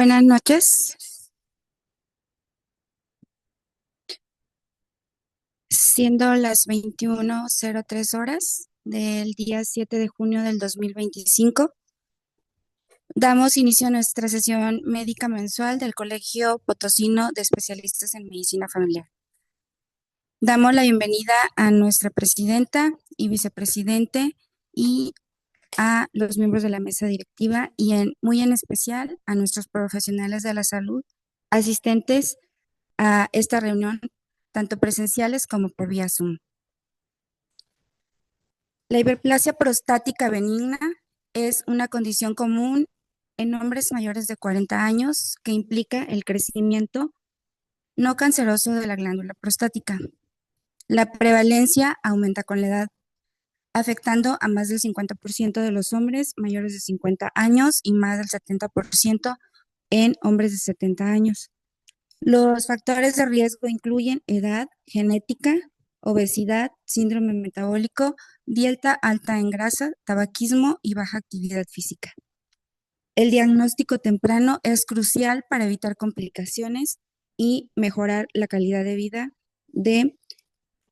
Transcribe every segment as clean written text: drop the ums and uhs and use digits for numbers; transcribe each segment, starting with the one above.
Buenas noches, siendo las 21:03 del día 7 de junio del 2025, damos inicio a nuestra sesión médica mensual del Colegio Potosino de Especialistas en Medicina Familiar. Damos la bienvenida a nuestra presidenta y vicepresidente y a los miembros de la mesa directiva y muy en especial a nuestros profesionales de la salud asistentes a esta reunión, tanto presenciales como por vía Zoom. La hiperplasia prostática benigna es una condición común en hombres mayores de 40 años que implica el crecimiento no canceroso de la glándula prostática. La prevalencia aumenta con la edad, afectando a más del 50% de los hombres mayores de 50 años y más del 70% en hombres de 70 años. Los factores de riesgo incluyen edad, genética, obesidad, síndrome metabólico, dieta alta en grasa, tabaquismo y baja actividad física. El diagnóstico temprano es crucial para evitar complicaciones y mejorar la calidad de vida de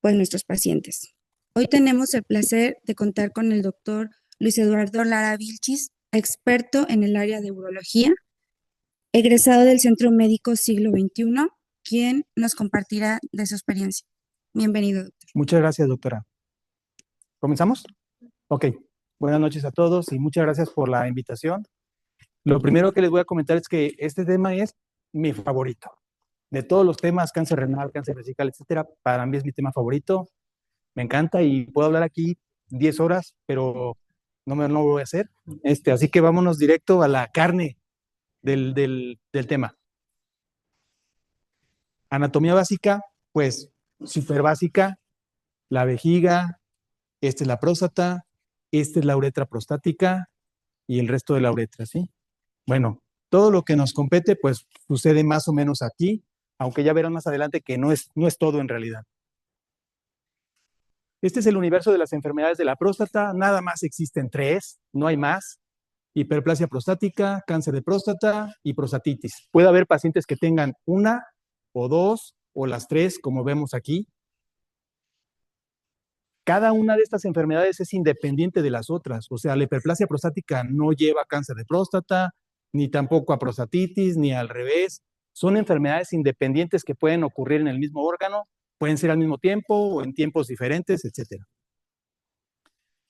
nuestros pacientes. Hoy tenemos el placer de contar con el doctor Luis Eduardo Lara Vilchis, experto en el área de urología, egresado del Centro Médico Siglo XXI, quien nos compartirá de su experiencia. Bienvenido, doctor. Muchas gracias, doctora. ¿Comenzamos? Ok. Buenas noches a todos y muchas gracias por la invitación. Lo primero que les voy a comentar es que este tema es mi favorito. De todos los temas, cáncer renal, cáncer vesical, etcétera, para mí es mi tema favorito. Me encanta y puedo hablar aquí 10 horas, pero no lo voy a hacer. Así que vámonos directo a la carne del tema. Anatomía básica, pues súper básica. La vejiga, esta es la próstata, esta es la uretra prostática y el resto de la uretra, ¿sí? Bueno, todo lo que nos compete, pues sucede más o menos aquí, aunque ya verán más adelante que no es todo en realidad. Este es el universo de las enfermedades de la próstata, nada más existen 3, no hay más: hiperplasia prostática, cáncer de próstata y prostatitis. Puede haber pacientes que tengan una o dos o las 3, como vemos aquí. Cada una de estas enfermedades es independiente de las otras. O sea, la hiperplasia prostática no lleva cáncer de próstata, ni tampoco a prostatitis, ni al revés. Son enfermedades independientes que pueden ocurrir en el mismo órgano, pueden ser al mismo tiempo o en tiempos diferentes, etc.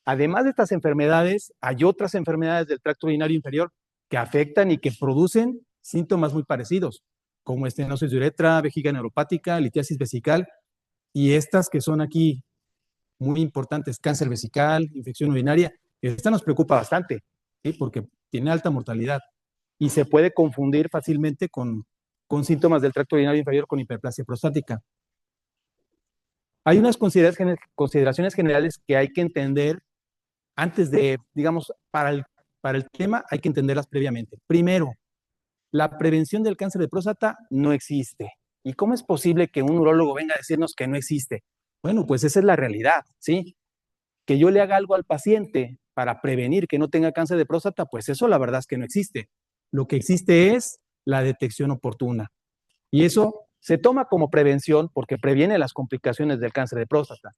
Además de estas enfermedades, hay otras enfermedades del tracto urinario inferior que afectan y que producen síntomas muy parecidos, como estenosis de uretra, vejiga neuropática, litiasis vesical, y estas que son aquí muy importantes: cáncer vesical, infección urinaria. Esta nos preocupa bastante, ¿sí? Porque tiene alta mortalidad y se puede confundir fácilmente con síntomas del tracto urinario inferior con hiperplasia prostática. Hay unas consideraciones generales que hay que entender antes de, digamos, para el tema hay que entenderlas previamente. Primero, la prevención del cáncer de próstata no existe. ¿Y cómo es posible que un urólogo venga a decirnos que no existe? Bueno, pues esa es la realidad, ¿sí? Que yo le haga algo al paciente para prevenir que no tenga cáncer de próstata, pues eso la verdad es que no existe. Lo que existe es la detección oportuna. Y eso se toma como prevención porque previene las complicaciones del cáncer de próstata.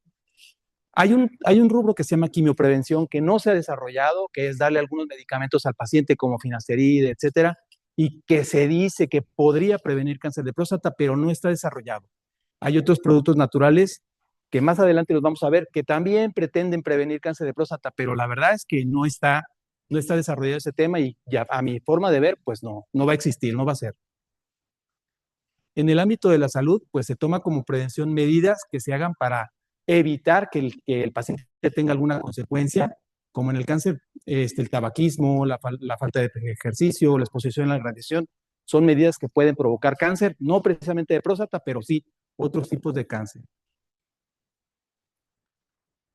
Hay un rubro que se llama quimioprevención que no se ha desarrollado, que es darle algunos medicamentos al paciente como finasteride, etcétera, y que se dice que podría prevenir cáncer de próstata, pero no está desarrollado. Hay otros productos naturales que más adelante los vamos a ver, que también pretenden prevenir cáncer de próstata, pero la verdad es que no está desarrollado ese tema y ya a mi forma de ver, pues no va a existir, no va a ser. En el ámbito de la salud, pues se toma como prevención medidas que se hagan para evitar que el paciente tenga alguna consecuencia, como en el cáncer, el tabaquismo, la falta de ejercicio, la exposición a la radiación. Son medidas que pueden provocar cáncer, no precisamente de próstata, pero sí otros tipos de cáncer.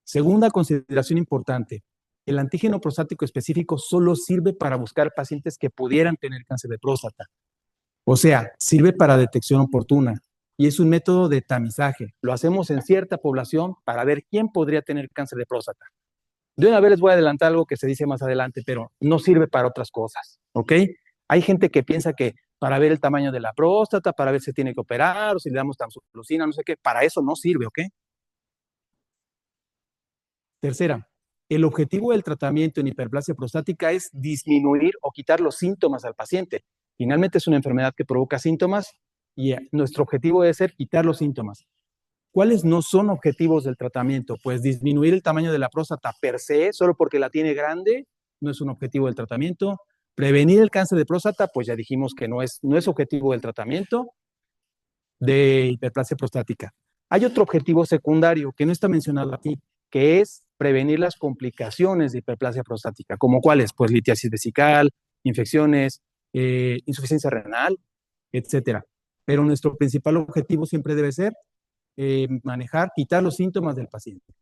Segunda consideración importante: el antígeno prostático específico solo sirve para buscar pacientes que pudieran tener cáncer de próstata. O sea, sirve para detección oportuna y es un método de tamizaje. Lo hacemos en cierta población para ver quién podría tener cáncer de próstata. De una vez les voy a adelantar algo que se dice más adelante, pero no sirve para otras cosas, ¿ok? Hay gente que piensa que para ver el tamaño de la próstata, para ver si tiene que operar o si le damos tamsulosin, no sé qué, para eso no sirve, ¿ok? Tercera, el objetivo del tratamiento en hiperplasia prostática es disminuir o quitar los síntomas al paciente. Finalmente es una enfermedad que provoca síntomas y nuestro objetivo debe ser quitar los síntomas. ¿Cuáles no son objetivos del tratamiento? Pues disminuir el tamaño de la próstata per se, solo porque la tiene grande, no es un objetivo del tratamiento. Prevenir el cáncer de próstata, pues ya dijimos que no es objetivo del tratamiento de hiperplasia prostática. Hay otro objetivo secundario que no está mencionado aquí, que es prevenir las complicaciones de hiperplasia prostática, como cuáles, pues litiasis vesical, infecciones, insuficiencia renal, etcétera. Pero nuestro principal objetivo siempre debe ser quitar los síntomas del paciente.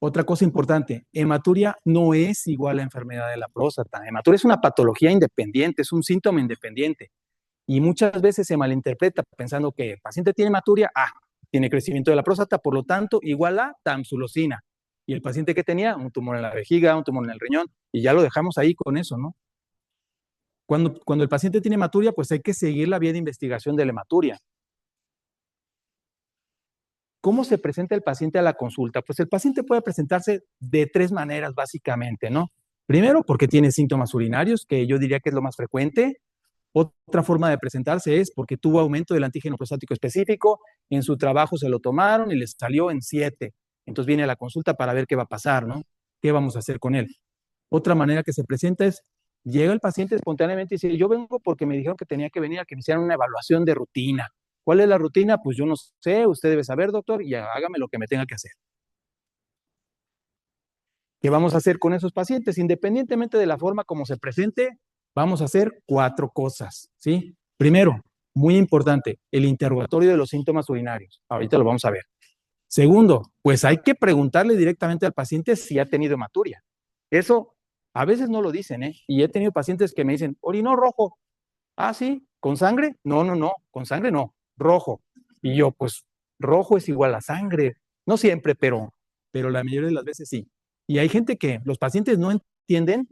Otra cosa importante, hematuria no es igual a enfermedad de la próstata. Hematuria es una patología independiente, es un síntoma independiente. Y muchas veces se malinterpreta pensando que el paciente tiene hematuria, tiene crecimiento de la próstata, por lo tanto, igual a tamsulosina. Y el paciente que tenía un tumor en la vejiga, un tumor en el riñón, y ya lo dejamos ahí con eso, ¿no? Cuando el paciente tiene hematuria, pues hay que seguir la vía de investigación de la hematuria. ¿Cómo se presenta el paciente a la consulta? Pues el paciente puede presentarse de 3 maneras, básicamente, ¿no? Primero, porque tiene síntomas urinarios, que yo diría que es lo más frecuente. Otra forma de presentarse es porque tuvo aumento del antígeno prostático específico, en su trabajo se lo tomaron y les salió en 7. Entonces viene a la consulta para ver qué va a pasar, ¿no? ¿Qué vamos a hacer con él? Otra manera que se presenta es, llega el paciente espontáneamente y dice, yo vengo porque me dijeron que tenía que venir a que me hicieran una evaluación de rutina. ¿Cuál es la rutina? Pues yo no sé, usted debe saber, doctor, y hágame lo que me tenga que hacer. ¿Qué vamos a hacer con esos pacientes? Independientemente de la forma como se presente, vamos a hacer 4 cosas, ¿sí? Primero, muy importante, el interrogatorio de los síntomas urinarios. Ahorita lo vamos a ver. Segundo, pues hay que preguntarle directamente al paciente si ha tenido hematuria. Eso a veces no lo dicen, ¿eh? Y he tenido pacientes que me dicen, orinó rojo. Ah, sí, ¿con sangre? No, no, no, con sangre no, rojo. Y yo, pues, rojo es igual a sangre. No siempre, pero la mayoría de las veces sí. Y hay gente que los pacientes no entienden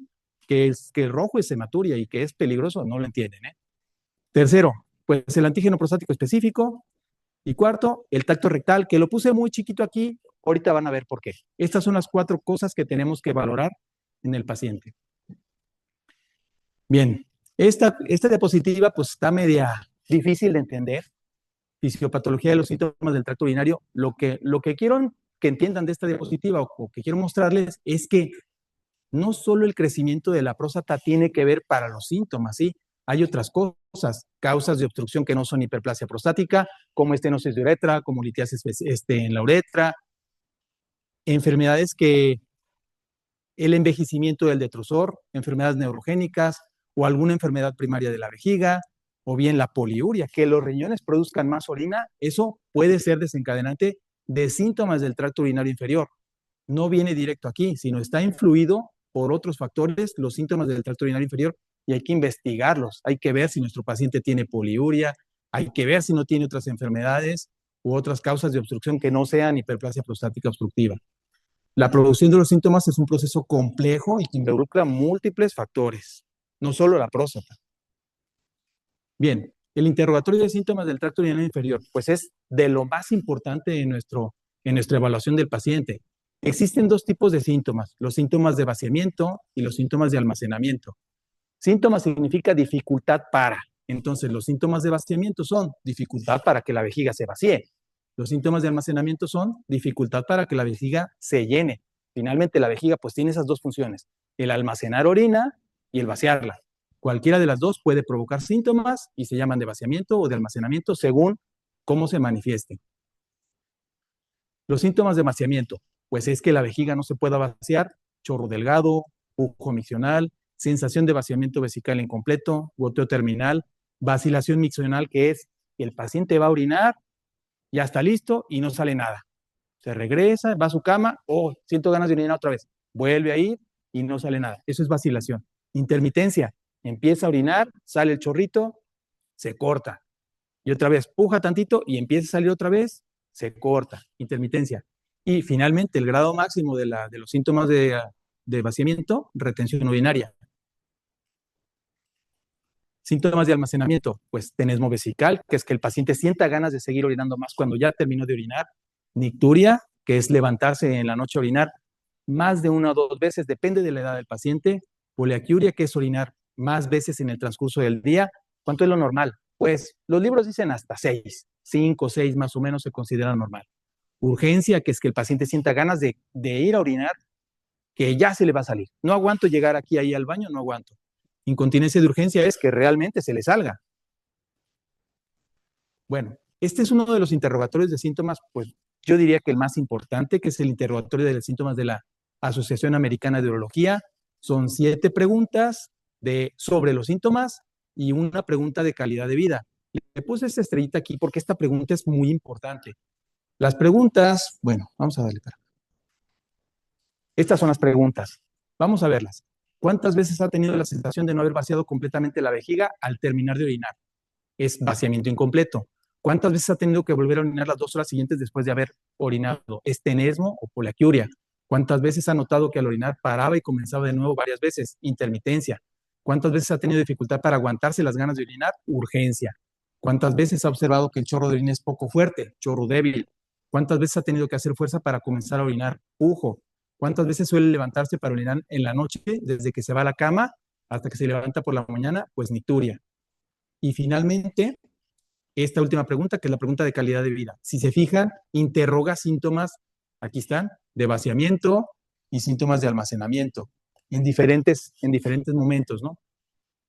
que el rojo es hematuria y que es peligroso, no lo entienden, ¿eh? Tercero, pues el antígeno prostático específico. Y cuarto, el tacto rectal, que lo puse muy chiquito aquí, ahorita van a ver por qué. Estas son las 4 cosas que tenemos que valorar en el paciente. Bien, esta diapositiva pues está media difícil de entender. Fisiopatología de los síntomas del tracto urinario. Lo que quiero que entiendan de esta diapositiva o que quiero mostrarles es que no solo el crecimiento de la próstata tiene que ver para los síntomas, ¿sí? Hay otras cosas, causas de obstrucción que no son hiperplasia prostática, como estenosis de uretra, como litiasis en la uretra, enfermedades que el envejecimiento del detrusor, enfermedades neurogénicas o alguna enfermedad primaria de la vejiga, o bien la poliuria, que los riñones produzcan más orina, eso puede ser desencadenante de síntomas del tracto urinario inferior. No viene directo aquí, sino está influido por otros factores, los síntomas del tracto urinario inferior, y hay que investigarlos. Hay que ver si nuestro paciente tiene poliuria, hay que ver si no tiene otras enfermedades u otras causas de obstrucción que no sean hiperplasia prostática obstructiva. La producción de los síntomas es un proceso complejo y que involucra múltiples factores, no solo la próstata. Bien, el interrogatorio de síntomas del tracto urinario inferior, pues es de lo más importante en nuestra evaluación del paciente. Existen 2 tipos de síntomas, los síntomas de vaciamiento y los síntomas de almacenamiento. Síntomas significa dificultad para. Entonces, los síntomas de vaciamiento son dificultad para que la vejiga se vacíe. Los síntomas de almacenamiento son dificultad para que la vejiga se llene. Finalmente, la vejiga pues tiene esas 2 funciones, el almacenar orina y el vaciarla. Cualquiera de las 2 puede provocar síntomas y se llaman de vaciamiento o de almacenamiento según cómo se manifieste. Los síntomas de vaciamiento, pues es que la vejiga no se pueda vaciar, chorro delgado, flujo miccional, sensación de vaciamiento vesical incompleto, goteo terminal, vacilación miccional, que es el paciente va a orinar, ya está listo y no sale nada. Se regresa, va a su cama, siento ganas de orinar otra vez. Vuelve a ir y no sale nada. Eso es vacilación. Intermitencia, empieza a orinar, sale el chorrito, se corta. Y otra vez, puja tantito y empieza a salir otra vez, se corta. Intermitencia. Y finalmente, el grado máximo de los síntomas de vaciamiento, retención urinaria. Síntomas de almacenamiento, pues tenesmo vesical, que es que el paciente sienta ganas de seguir orinando más cuando ya terminó de orinar. Nicturia, que es levantarse en la noche a orinar más de 1 o 2 veces, depende de la edad del paciente. Poliaquiuria, que es orinar más veces en el transcurso del día. ¿Cuánto es lo normal? Pues los libros dicen hasta 6, 5, 6 más o menos se considera normal. Urgencia, que es que el paciente sienta ganas de ir a orinar, que ya se le va a salir. No aguanto llegar aquí ahí al baño, no aguanto. Incontinencia de urgencia es que realmente se le salga. Bueno, este es uno de los interrogatorios de síntomas, pues yo diría que el más importante, que es el interrogatorio de los síntomas de la Asociación Americana de Urología. Son 7 preguntas sobre los síntomas y una pregunta de calidad de vida. Le puse esta estrellita aquí porque esta pregunta es muy importante. Las preguntas, bueno, vamos a darle para. Estas son las preguntas. Vamos a verlas. ¿Cuántas veces ha tenido la sensación de no haber vaciado completamente la vejiga al terminar de orinar? Es vaciamiento incompleto. ¿Cuántas veces ha tenido que volver a orinar las 2 horas siguientes después de haber orinado? ¿Es tenesmo o poliaquiuria? ¿Cuántas veces ha notado que al orinar paraba y comenzaba de nuevo varias veces? Intermitencia. ¿Cuántas veces ha tenido dificultad para aguantarse las ganas de orinar? Urgencia. ¿Cuántas veces ha observado que el chorro de orina es poco fuerte? Chorro débil. ¿Cuántas veces ha tenido que hacer fuerza para comenzar a orinar? Pujo. ¿Cuántas veces suele levantarse para orinar en la noche, desde que se va a la cama hasta que se levanta por la mañana? Pues nicturia. Y finalmente, esta última pregunta, que es la pregunta de calidad de vida. Si se fijan, interroga síntomas, aquí están, de vaciamiento y síntomas de almacenamiento, en diferentes momentos, ¿no?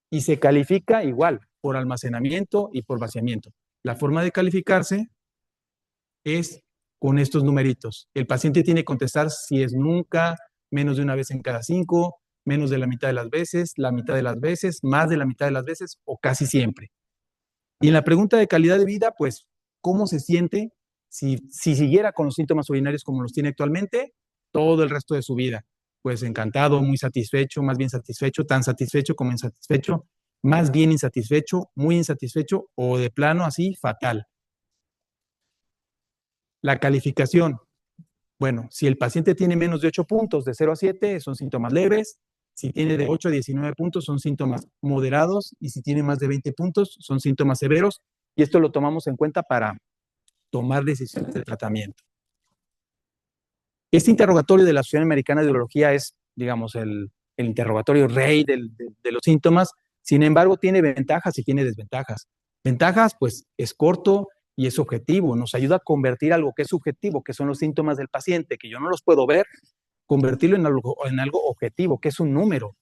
Y se califica igual, por almacenamiento y por vaciamiento. La forma de calificarse es con estos numeritos. El paciente tiene que contestar si es nunca, menos de una vez en cada 5, menos de la mitad de las veces, la mitad de las veces, más de la mitad de las veces o casi siempre. Y en la pregunta de calidad de vida, pues, ¿cómo se siente si siguiera con los síntomas urinarios como los tiene actualmente todo el resto de su vida? Pues encantado, muy satisfecho, más bien satisfecho, tan satisfecho como insatisfecho, más bien insatisfecho, muy insatisfecho o de plano así, fatal. La calificación. Bueno, si el paciente tiene menos de 8 puntos, de 0 a 7, son síntomas leves. Si tiene de 8 a 19 puntos, son síntomas moderados. Y si tiene más de 20 puntos, son síntomas severos. Y esto lo tomamos en cuenta para tomar decisiones de tratamiento. Este interrogatorio de la Asociación Americana de Urología es, digamos, el interrogatorio rey de los síntomas. Sin embargo, tiene ventajas y tiene desventajas. Ventajas, pues, es corto y es objetivo. Nos ayuda a convertir algo que es subjetivo, que son los síntomas del paciente, que yo no los puedo ver, convertirlo en algo objetivo, que es un número.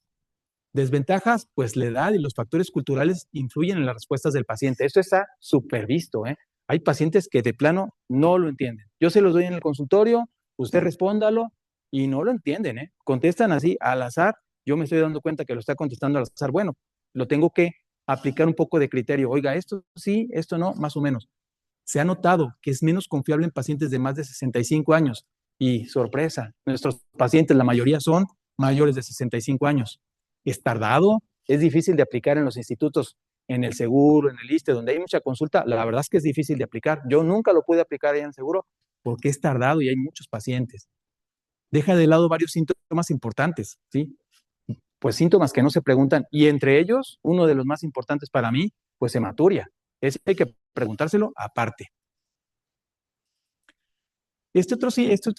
Desventajas, pues la edad y los factores culturales influyen en las respuestas del paciente. Esto está súper visto, ¿eh? Hay pacientes que de plano no lo entienden. Yo se los doy en el consultorio, usted respóndalo y no lo entienden, ¿eh? Contestan así al azar. Yo me estoy dando cuenta que lo está contestando al azar. Bueno, lo tengo que aplicar un poco de criterio. Oiga, esto sí, esto no, más o menos. Se ha notado que es menos confiable en pacientes de más de 65 años. Y sorpresa, nuestros pacientes, la mayoría son mayores de 65 años. Es tardado, es difícil de aplicar en los institutos, en el seguro, en el ISSSTE, donde hay mucha consulta. La verdad es que es difícil de aplicar. Yo nunca lo pude aplicar ahí en el seguro porque es tardado y hay muchos pacientes. Deja de lado varios síntomas importantes, ¿sí? Pues síntomas que no se preguntan. Y entre ellos, uno de los más importantes para mí, pues hematuria. Ese hay que preguntárselo aparte. Este otro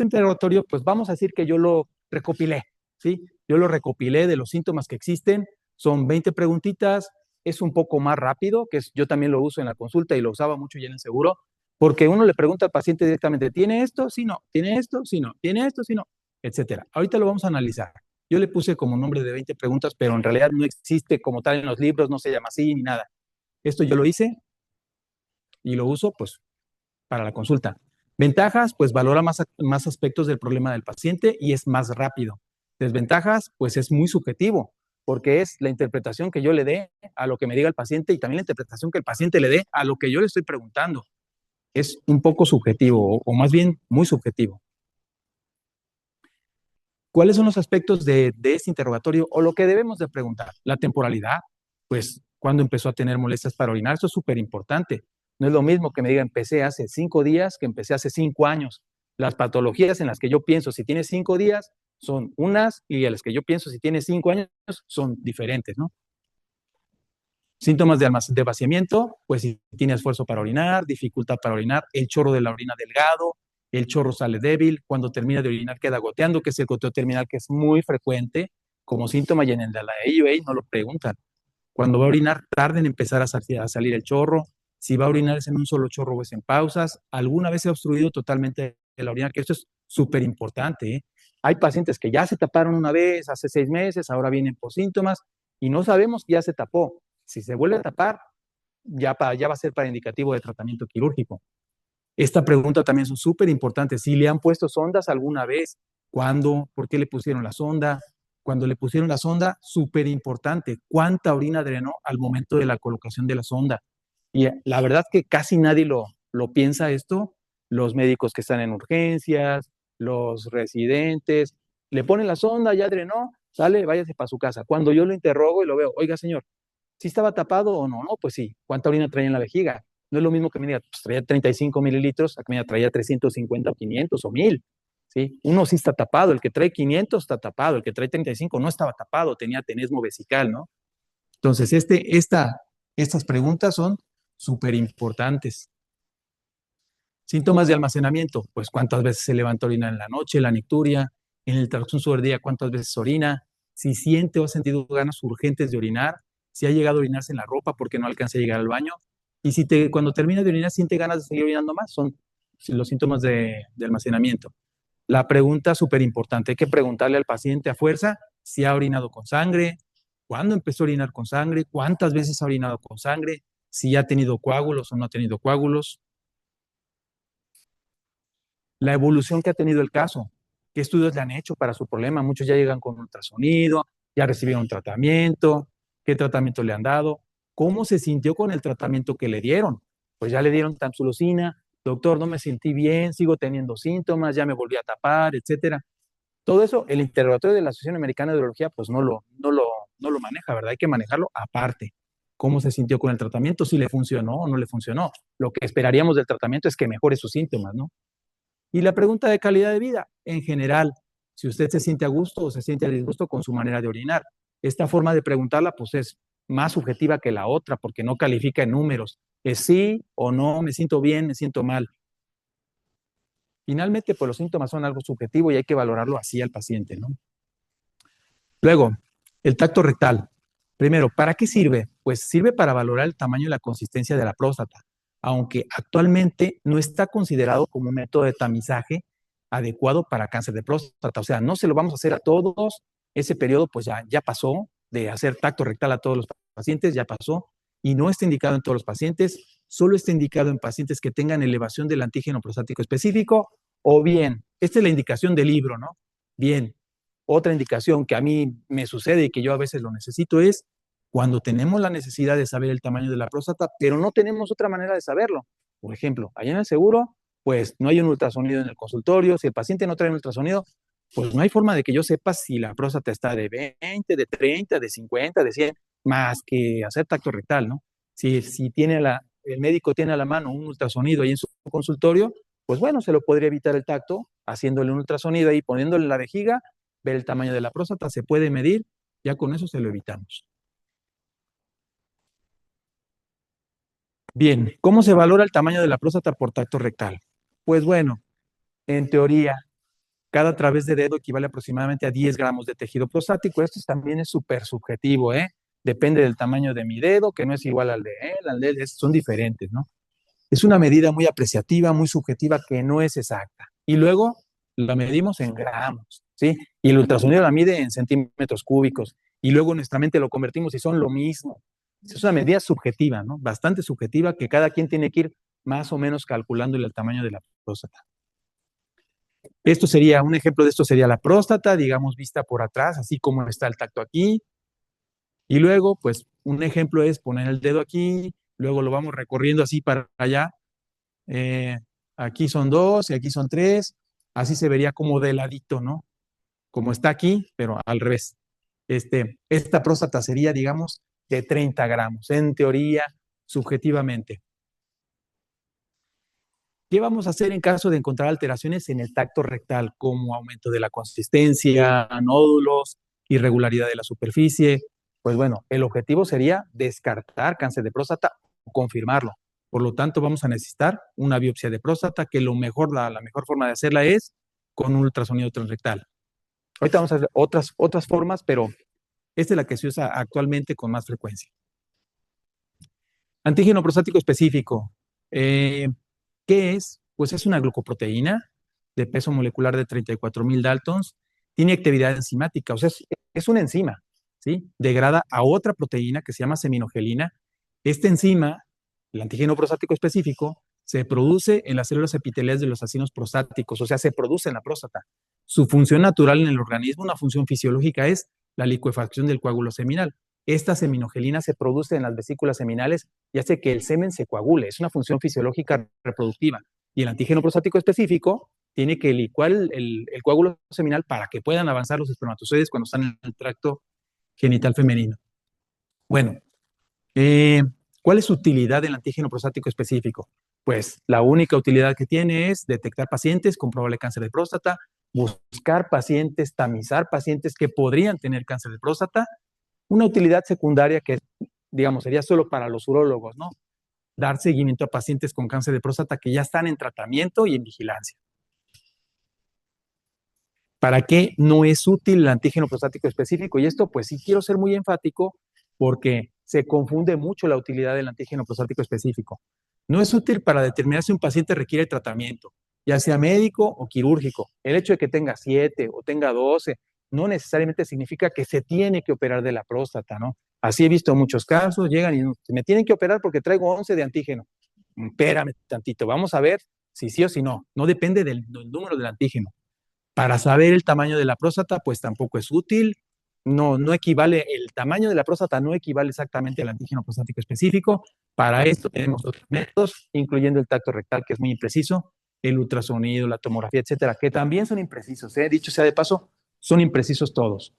interrogatorio, pues vamos a decir que yo lo recopilé, ¿sí? Yo lo recopilé de los síntomas que existen, son 20 preguntitas, es un poco más rápido, yo también lo uso en la consulta y lo usaba mucho ya en el seguro, porque uno le pregunta al paciente directamente, ¿tiene esto? Sí, no. ¿Tiene esto? Sí, no. ¿Tiene esto? Sí, no. Etcétera. Ahorita lo vamos a analizar. Yo le puse como nombre de 20 preguntas, pero en realidad no existe como tal en los libros, no se llama así ni nada. Esto yo lo hice y lo uso, pues, para la consulta. Ventajas, pues valora más aspectos del problema del paciente y es más rápido. Desventajas, pues es muy subjetivo, porque es la interpretación que yo le dé a lo que me diga el paciente y también la interpretación que el paciente le dé a lo que yo le estoy preguntando. Es un poco subjetivo, o más bien muy subjetivo. ¿Cuáles son los aspectos de este interrogatorio o lo que debemos de preguntar? La temporalidad, pues, ¿cuándo empezó a tener molestias para orinar? Eso es súper importante. No es lo mismo que me diga empecé hace 5 días que empecé hace 5 años. Las patologías en las que yo pienso si tiene 5 días son unas y a las que yo pienso si tiene 5 años son diferentes, ¿no? Síntomas de vaciamiento, pues si tiene esfuerzo para orinar, dificultad para orinar, el chorro de la orina delgado, el chorro sale débil, cuando termina de orinar queda goteando, que es el goteo terminal, que es muy frecuente como síntoma, y en el de la AUA no lo preguntan. Cuando va a orinar, tarda en empezar a salir el chorro. Si va a orinar es en un solo chorro o es en pausas. Alguna vez se ha obstruido totalmente la orina, que esto es súper importante, ¿eh? Hay pacientes que ya se taparon una vez hace 6 meses, ahora vienen por síntomas y no sabemos que ya se tapó. Si se vuelve a tapar, ya va a ser para indicativo de tratamiento quirúrgico. Esta pregunta también es súper importante. Si le han puesto sondas alguna vez, ¿cuándo? ¿Por qué le pusieron la sonda? Cuando le pusieron la sonda, súper importante, ¿cuánta orina drenó al momento de la colocación de la sonda? Y la verdad que casi nadie lo piensa esto. Los médicos que están en urgencias, los residentes, le ponen la sonda, ya drenó, sale, váyase para su casa. Cuando yo lo interrogo y lo veo, oiga señor, ¿sí estaba tapado o no? No, pues sí. ¿Cuánta orina traía en la vejiga? No es lo mismo que me diga, pues traía 35 mililitros, a que me diga, traía 350 o 500 o 1000. ¿Sí? Uno sí está tapado, el que trae 500 está tapado, el que trae 35 no estaba tapado, tenía tenesmo vesical, ¿no? Entonces, estas preguntas son súper importantes. Síntomas de almacenamiento, pues cuántas veces se levanta a orinar en la noche, la nicturia, en el transcurso del día, cuántas veces orina, si siente o ha sentido ganas urgentes de orinar, si ha llegado a orinarse en la ropa porque no alcanza a llegar al baño, y si cuando termina de orinar siente ganas de seguir orinando más, son los síntomas de almacenamiento. La pregunta súper importante, hay que preguntarle al paciente a fuerza si ha orinado con sangre, cuándo empezó a orinar con sangre, cuántas veces ha orinado con sangre, si ha tenido coágulos o no ha tenido coágulos, la evolución que ha tenido el caso, qué estudios le han hecho para su problema. Muchos ya llegan con ultrasonido, ya recibieron tratamiento, qué tratamiento le han dado, cómo se sintió con el tratamiento que le dieron. Pues ya le dieron tamsulosina, doctor, no me sentí bien, sigo teniendo síntomas, ya me volví a tapar, etcétera. Todo eso, el interrogatorio de la Asociación Americana de Urología, pues no lo maneja, ¿verdad? Hay que manejarlo aparte. ¿Cómo se sintió con el tratamiento? Si le funcionó o no le funcionó. Lo que esperaríamos del tratamiento es que mejore sus síntomas, ¿no? Y la pregunta de calidad de vida, en general, si usted se siente a gusto o se siente a disgusto con su manera de orinar. Esta forma de preguntarla, pues es más subjetiva que la otra, porque no califica en números. Es sí o no, me siento bien, me siento mal. Finalmente, pues los síntomas son algo subjetivo y hay que valorarlo así al paciente, ¿no? Luego, el tacto rectal. Primero, ¿para qué sirve? Pues sirve para valorar el tamaño y la consistencia de la próstata, aunque actualmente no está considerado como un método de tamizaje adecuado para cáncer de próstata. O sea, no se lo vamos a hacer a todos. Ese periodo pues ya pasó de hacer tacto rectal a todos los pacientes, ya pasó, y no está indicado en todos los pacientes, solo está indicado en pacientes que tengan elevación del antígeno prostático específico, o bien, esta es la indicación del libro, ¿no? Bien, otra indicación que a mí me sucede y que yo a veces lo necesito es cuando tenemos la necesidad de saber el tamaño de la próstata, pero no tenemos otra manera de saberlo. Por ejemplo, allá en el seguro, pues no hay un ultrasonido en el consultorio. Si el paciente no trae un ultrasonido, pues no hay forma de que yo sepa si la próstata está de 20, de 30, de 50, de 100, más que hacer tacto rectal, ¿no? Si el médico tiene a la mano un ultrasonido ahí en su consultorio, pues bueno, se lo podría evitar el tacto haciéndole un ultrasonido ahí, poniéndole la vejiga, ver el tamaño de la próstata, se puede medir, ya con eso se lo evitamos. Bien, ¿cómo se valora el tamaño de la próstata por tacto rectal? Pues bueno, en teoría, cada través de dedo equivale aproximadamente a 10 gramos de tejido prostático. Esto también es súper subjetivo, ¿eh? Depende del tamaño de mi dedo, que no es igual al de él, son diferentes, ¿no? Es una medida muy apreciativa, muy subjetiva, que no es exacta. Y luego la medimos en gramos, ¿sí? Y el ultrasonido la mide en centímetros cúbicos. Y luego nuestra mente lo convertimos y son lo mismo. Es una medida subjetiva, ¿no? Bastante subjetiva, que cada quien tiene que ir más o menos calculando el tamaño de la próstata. Un ejemplo de esto sería la próstata, digamos, vista por atrás, así como está el tacto aquí. Y luego, pues, un ejemplo es poner el dedo aquí, luego lo vamos recorriendo así para allá. Eh, Aquí son 2 y aquí son 3. Así se vería como de ladito, ¿no? Como está aquí, pero al revés. Esta próstata sería, digamos, de 30 gramos, en teoría, subjetivamente. ¿Qué vamos a hacer en caso de encontrar alteraciones en el tacto rectal, como aumento de la consistencia, nódulos, irregularidad de la superficie? pues bueno, el objetivo sería descartar cáncer de próstata o confirmarlo. Por lo tanto, vamos a necesitar una biopsia de próstata, que la mejor forma de hacerla es con un ultrasonido transrectal. Ahorita vamos a ver otras formas, pero esta es la que se usa actualmente con más frecuencia. Antígeno prostático específico. ¿Qué es? Pues es una glucoproteína de peso molecular de 34,000 Daltons. Tiene actividad enzimática, o sea, es una enzima, ¿sí? Degrada a otra proteína que se llama seminogelina. Esta enzima, el antígeno prostático específico, se produce en las células epiteliales de los acinos prostáticos, o sea, se produce en la próstata. Su función natural en el organismo, una función fisiológica, es la licuefacción del coágulo seminal. Esta seminogelina se produce en las vesículas seminales y hace que el semen se coagule. Es una función fisiológica reproductiva. Y el antígeno prostático específico tiene que licuar el coágulo seminal para que puedan avanzar los espermatozoides cuando están en el tracto genital femenino. Bueno, ¿cuál es su utilidad del antígeno prostático específico? Pues la única utilidad que tiene es detectar pacientes con probable cáncer de próstata, buscar pacientes, tamizar pacientes que podrían tener cáncer de próstata. Una utilidad secundaria que, digamos, sería solo para los urólogos, ¿no? Dar seguimiento a pacientes con cáncer de próstata que ya están en tratamiento y en vigilancia. ¿Para qué no es útil el antígeno prostático específico? Y esto, pues sí quiero ser muy enfático porque se confunde mucho la utilidad del antígeno prostático específico. No es útil para determinar si un paciente requiere tratamiento, ya sea médico o quirúrgico. El hecho de que tenga 7 o tenga 12 no necesariamente significa que se tiene que operar de la próstata, ¿no? Así he visto muchos casos, llegan y me tienen que operar porque traigo 11 de antígeno. Espérame tantito, vamos a ver si sí o si no. No depende del número del antígeno. Para saber el tamaño de la próstata, pues tampoco es útil. No equivale, el tamaño de la próstata no equivale exactamente al antígeno prostático específico. Para esto tenemos otros métodos, incluyendo el tacto rectal, que es muy impreciso, el ultrasonido, la tomografía, etcétera, que también son imprecisos, ¿eh? Dicho sea de paso, son imprecisos todos.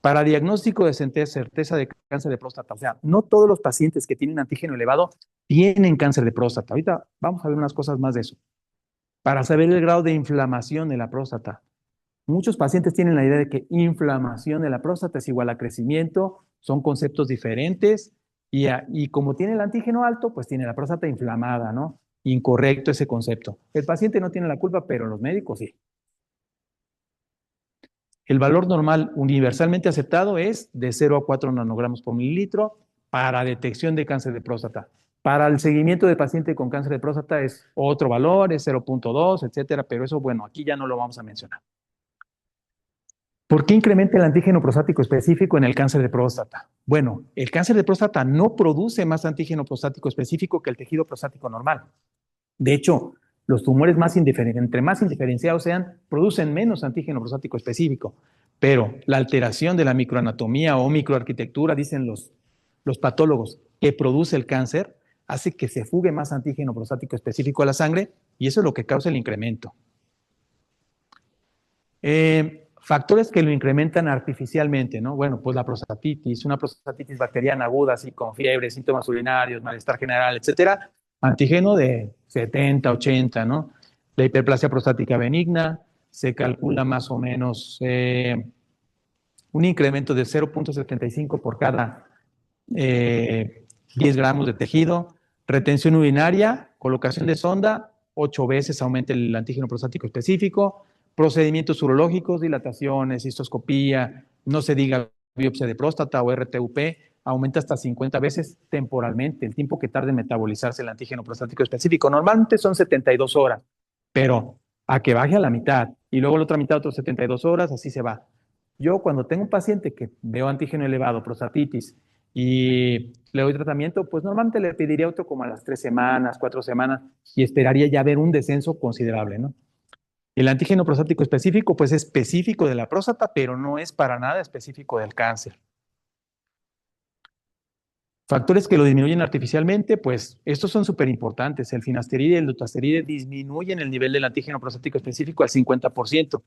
Para diagnóstico de certeza de cáncer de próstata, o sea, no todos los pacientes que tienen antígeno elevado tienen cáncer de próstata. Ahorita vamos a ver unas cosas más de eso. Para saber el grado de inflamación de la próstata, muchos pacientes tienen la idea de que inflamación de la próstata es igual a crecimiento, son conceptos diferentes y como tiene el antígeno alto, pues tiene la próstata inflamada, ¿no? Incorrecto ese concepto. El paciente no tiene la culpa, pero los médicos sí. El valor normal universalmente aceptado es de 0 a 4 nanogramos por mililitro para detección de cáncer de próstata. Para el seguimiento de paciente con cáncer de próstata es otro valor, es 0.2, etcétera, pero eso, bueno, aquí ya no lo vamos a mencionar. ¿Por qué incrementa el antígeno prostático específico en el cáncer de próstata? Bueno, el cáncer de próstata no produce más antígeno prostático específico que el tejido prostático normal. De hecho, los tumores entre más indiferenciados sean, producen menos antígeno prostático específico. Pero la alteración de la microanatomía o microarquitectura, dicen los patólogos, que produce el cáncer, hace que se fugue más antígeno prostático específico a la sangre y eso es lo que causa el incremento. Factores que lo incrementan artificialmente, ¿no? Bueno, pues la prostatitis, una prostatitis bacteriana aguda, así con fiebre, síntomas urinarios, malestar general, etcétera. Antígeno de 70, 80, ¿no? La hiperplasia prostática benigna, se calcula más o menos un incremento de 0.75 por cada 10 gramos de tejido. Retención urinaria, colocación de sonda, 8 veces aumenta el antígeno prostático específico. Procedimientos urológicos, dilataciones, cistoscopía, no se diga biopsia de próstata o RTUP, aumenta hasta 50 veces temporalmente el tiempo que tarda en metabolizarse el antígeno prostático específico. Normalmente son 72 horas, pero a que baje a la mitad y luego la otra mitad otros 72 horas, así se va. Yo cuando tengo un paciente que veo antígeno elevado, prostatitis, y le doy tratamiento, pues normalmente le pediría otro como a las 3 semanas, 4 semanas, y esperaría ya ver un descenso considerable, ¿no? El antígeno prostático específico, pues es específico de la próstata, pero no es para nada específico del cáncer. Factores que lo disminuyen artificialmente, pues estos son súper importantes. El finasteride y el dutasteride disminuyen el nivel del antígeno prostático específico al 50%.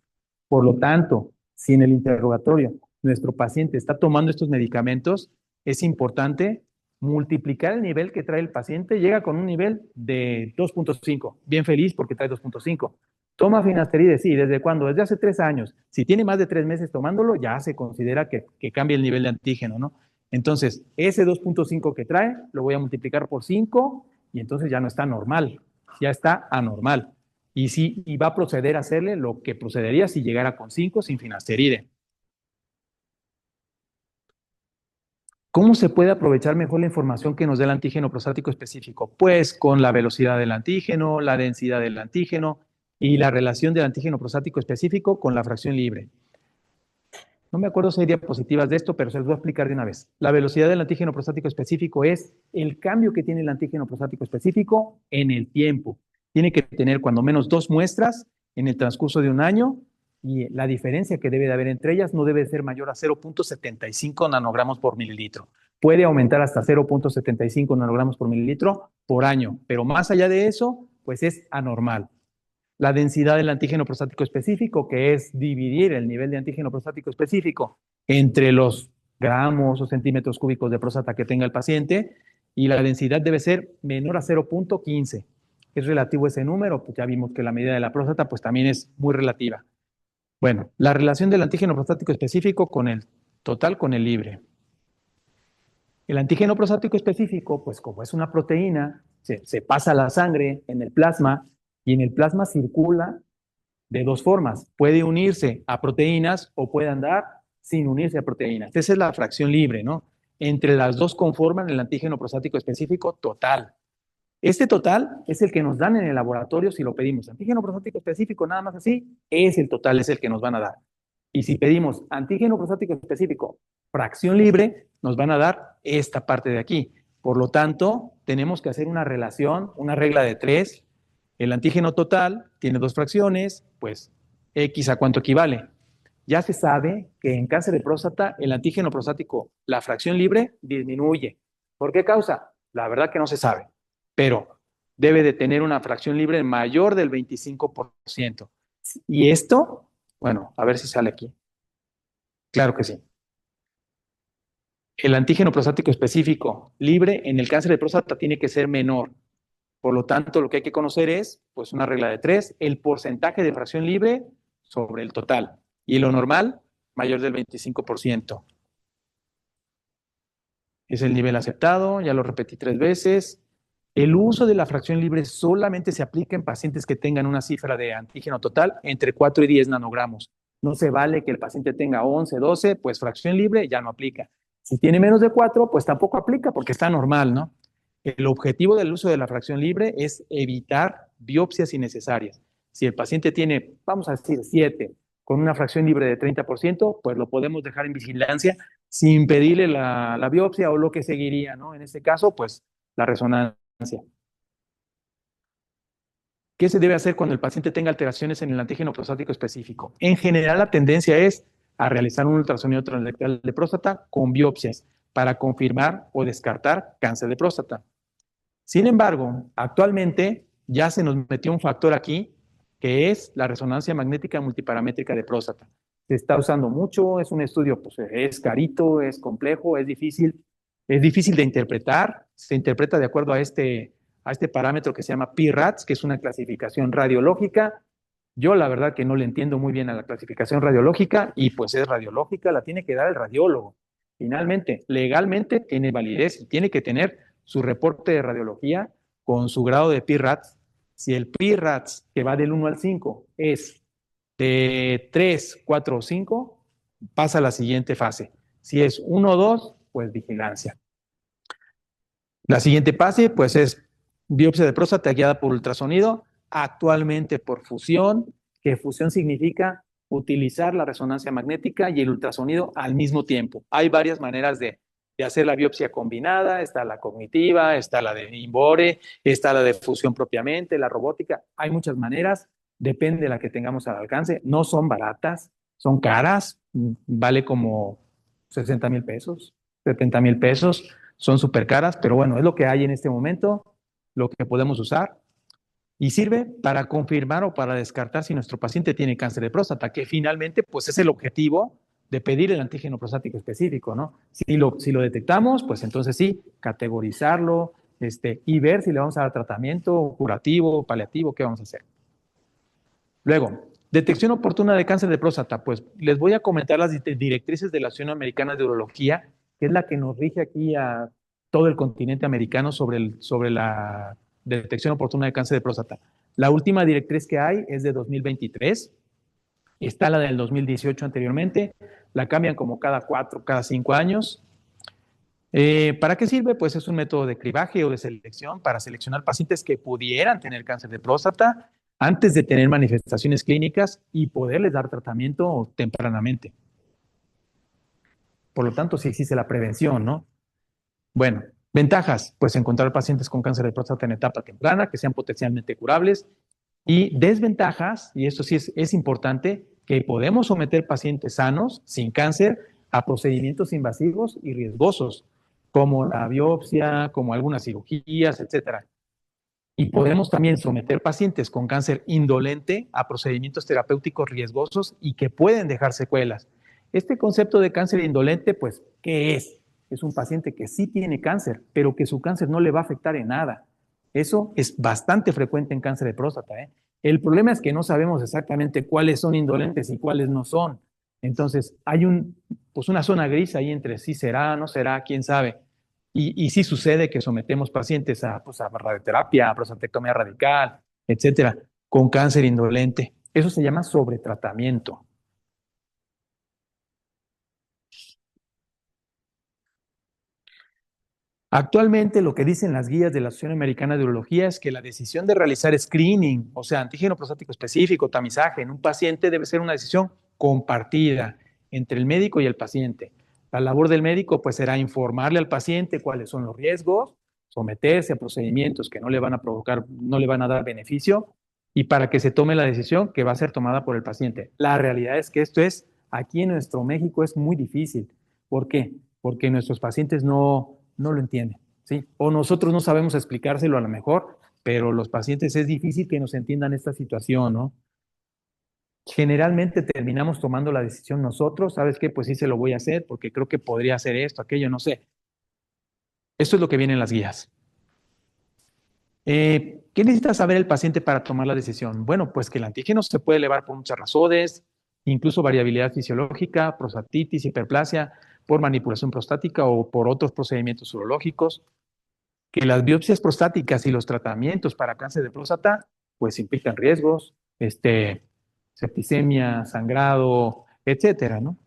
Por lo tanto, si en el interrogatorio nuestro paciente está tomando estos medicamentos, es importante multiplicar el nivel que trae el paciente. Llega con un nivel de 2.5. Bien feliz porque trae 2.5. Toma finasteride, sí, ¿desde cuándo? Desde hace 3 años. Si tiene más de 3 meses tomándolo, ya se considera que cambia el nivel de antígeno, ¿no? Entonces, ese 2.5 que trae, lo voy a multiplicar por 5 y entonces ya no está normal, ya está anormal. Y va a proceder a hacerle lo que procedería si llegara con 5 sin finasteride. ¿Cómo se puede aprovechar mejor la información que nos da el antígeno prostático específico? Pues con la velocidad del antígeno, la densidad del antígeno y la relación del antígeno prostático específico con la fracción libre. No me acuerdo si hay diapositivas de esto, pero se los voy a explicar de una vez. La velocidad del antígeno prostático específico es el cambio que tiene el antígeno prostático específico en el tiempo. Tiene que tener cuando menos 2 muestras en el transcurso de un año y la diferencia que debe de haber entre ellas no debe ser mayor a 0.75 nanogramos por mililitro. Puede aumentar hasta 0.75 nanogramos por mililitro por año, pero más allá de eso, pues es anormal. La densidad del antígeno prostático específico, que es dividir el nivel de antígeno prostático específico entre los gramos o centímetros cúbicos de próstata que tenga el paciente, y la densidad debe ser menor a 0.15. Es relativo ese número, pues ya vimos que la medida de la próstata pues también es muy relativa. Bueno, la relación del antígeno prostático específico con el total con el libre. El antígeno prostático específico, pues como es una proteína, se pasa a la sangre en el plasma y en el plasma circula de dos formas. Puede unirse a proteínas o puede andar sin unirse a proteínas. Esa es la fracción libre, ¿no? Entre las dos conforman el antígeno prostático específico total. Este total es el que nos dan en el laboratorio si lo pedimos. Antígeno prostático específico, nada más así, es el total, es el que nos van a dar. Y si pedimos antígeno prostático específico, fracción libre, nos van a dar esta parte de aquí. Por lo tanto, tenemos que hacer una relación, una regla de 3. El antígeno total tiene 2 fracciones, pues X a cuánto equivale. Ya se sabe que en cáncer de próstata, el antígeno prostático, la fracción libre, disminuye. ¿Por qué causa? La verdad que no se sabe, pero debe de tener una fracción libre mayor del 25%. Y esto, bueno, a ver si sale aquí. Claro que sí. El antígeno prostático específico libre en el cáncer de próstata tiene que ser menor. Por lo tanto, lo que hay que conocer es, pues, una regla de 3, el porcentaje de fracción libre sobre el total. Y lo normal, mayor del 25%. Es el nivel aceptado, ya lo repetí 3 veces. El uso de la fracción libre solamente se aplica en pacientes que tengan una cifra de antígeno total entre 4 y 10 nanogramos. No se vale que el paciente tenga 11, 12, pues fracción libre ya no aplica. Si tiene menos de 4, pues tampoco aplica porque está normal, ¿no? El objetivo del uso de la fracción libre es evitar biopsias innecesarias. Si el paciente tiene, vamos a decir, 7 con una fracción libre de 30%, pues lo podemos dejar en vigilancia sin pedirle la biopsia o lo que seguiría, ¿no? En este caso, pues la resonancia. ¿Qué se debe hacer cuando el paciente tenga alteraciones en el antígeno prostático específico? En general, la tendencia es a realizar un ultrasonido transrectal de próstata con biopsias para confirmar o descartar cáncer de próstata. Sin embargo, actualmente ya se nos metió un factor aquí, que es la resonancia magnética multiparamétrica de próstata. Se está usando mucho, es un estudio, pues es carito, es complejo, es difícil de interpretar. Se interpreta de acuerdo a este parámetro que se llama PIRADS, que es una clasificación radiológica. Yo la verdad que no le entiendo muy bien a la clasificación radiológica y pues es radiológica, la tiene que dar el radiólogo. Finalmente, legalmente tiene validez y tiene que tener su reporte de radiología con su grado de PIRADS. Si el PIRADS, que va del 1 al 5, es de 3, 4 o 5, pasa a la siguiente fase. Si es 1 o 2, pues vigilancia. La siguiente fase, pues es biopsia de próstata guiada por ultrasonido, actualmente por fusión, que fusión significa utilizar la resonancia magnética y el ultrasonido al mismo tiempo. Hay varias maneras de hacer la biopsia combinada, está la cognitiva, está la de Inbore, está la de fusión propiamente, la robótica. Hay muchas maneras, depende de la que tengamos al alcance. No son baratas, son caras, vale como 60,000 pesos, 70,000 pesos, son súper caras, pero bueno, es lo que hay en este momento, lo que podemos usar. Y sirve para confirmar o para descartar si nuestro paciente tiene cáncer de próstata, que finalmente pues es el objetivo de pedir el antígeno prostático específico, ¿no? Si lo detectamos, pues entonces sí, categorizarlo y ver si le vamos a dar tratamiento curativo, paliativo, qué vamos a hacer. Luego, detección oportuna de cáncer de próstata, pues les voy a comentar las directrices de la Asociación Americana de Urología que es la que nos rige aquí a todo el continente americano sobre la detección oportuna de cáncer de próstata. La última directriz que hay es de 2023. Está la del 2018 anteriormente. La cambian como cada 4, cada 5 años. ¿Para qué sirve? Pues es un método de cribaje o de selección para seleccionar pacientes que pudieran tener cáncer de próstata antes de tener manifestaciones clínicas y poderles dar tratamiento tempranamente. Por lo tanto, sí existe la prevención, ¿no? Bueno, ventajas, pues encontrar pacientes con cáncer de próstata en etapa temprana que sean potencialmente curables. Y desventajas, y esto sí es importante, que podemos someter pacientes sanos, sin cáncer, a procedimientos invasivos y riesgosos, como la biopsia, como algunas cirugías, etcétera. Y podemos también someter pacientes con cáncer indolente a procedimientos terapéuticos riesgosos y que pueden dejar secuelas. Este concepto de cáncer indolente, pues, ¿qué es? Es un paciente que sí tiene cáncer, pero que su cáncer no le va a afectar en nada. Eso es bastante frecuente en cáncer de próstata, ¿eh? El problema es que no sabemos exactamente cuáles son indolentes y cuáles no son. Entonces, hay pues una zona gris ahí entre sí será, no será, quién sabe. Y sí sucede que sometemos pacientes pues a radioterapia, a prostatectomía radical, etcétera, con cáncer indolente. Eso se llama sobretratamiento. Actualmente lo que dicen las guías de la Asociación Americana de Urología es que la decisión de realizar screening, o sea, antígeno prostático específico, tamizaje en un paciente debe ser una decisión compartida entre el médico y el paciente. La labor del médico pues será informarle al paciente cuáles son los riesgos, someterse a procedimientos que no le van a provocar, no le van a dar beneficio y para que se tome la decisión que va a ser tomada por el paciente. La realidad es que esto es, aquí en nuestro México es muy difícil. ¿Por qué? Porque nuestros pacientes no lo entienden, ¿sí? O nosotros no sabemos explicárselo a lo mejor, pero los pacientes es difícil que nos entiendan esta situación, ¿no? Generalmente terminamos tomando la decisión nosotros, ¿sabes qué? Pues sí se lo voy a hacer porque creo que podría hacer esto, aquello, no sé. Esto es lo que viene en las guías. ¿Qué necesita saber el paciente para tomar la decisión? Bueno, pues que el antígeno se puede elevar por muchas razones, incluso variabilidad fisiológica, prostatitis, hiperplasia, por manipulación prostática o por otros procedimientos urológicos. Que las biopsias prostáticas y los tratamientos para cáncer de próstata, pues implican riesgos, septicemia, sangrado, etcétera, ¿no?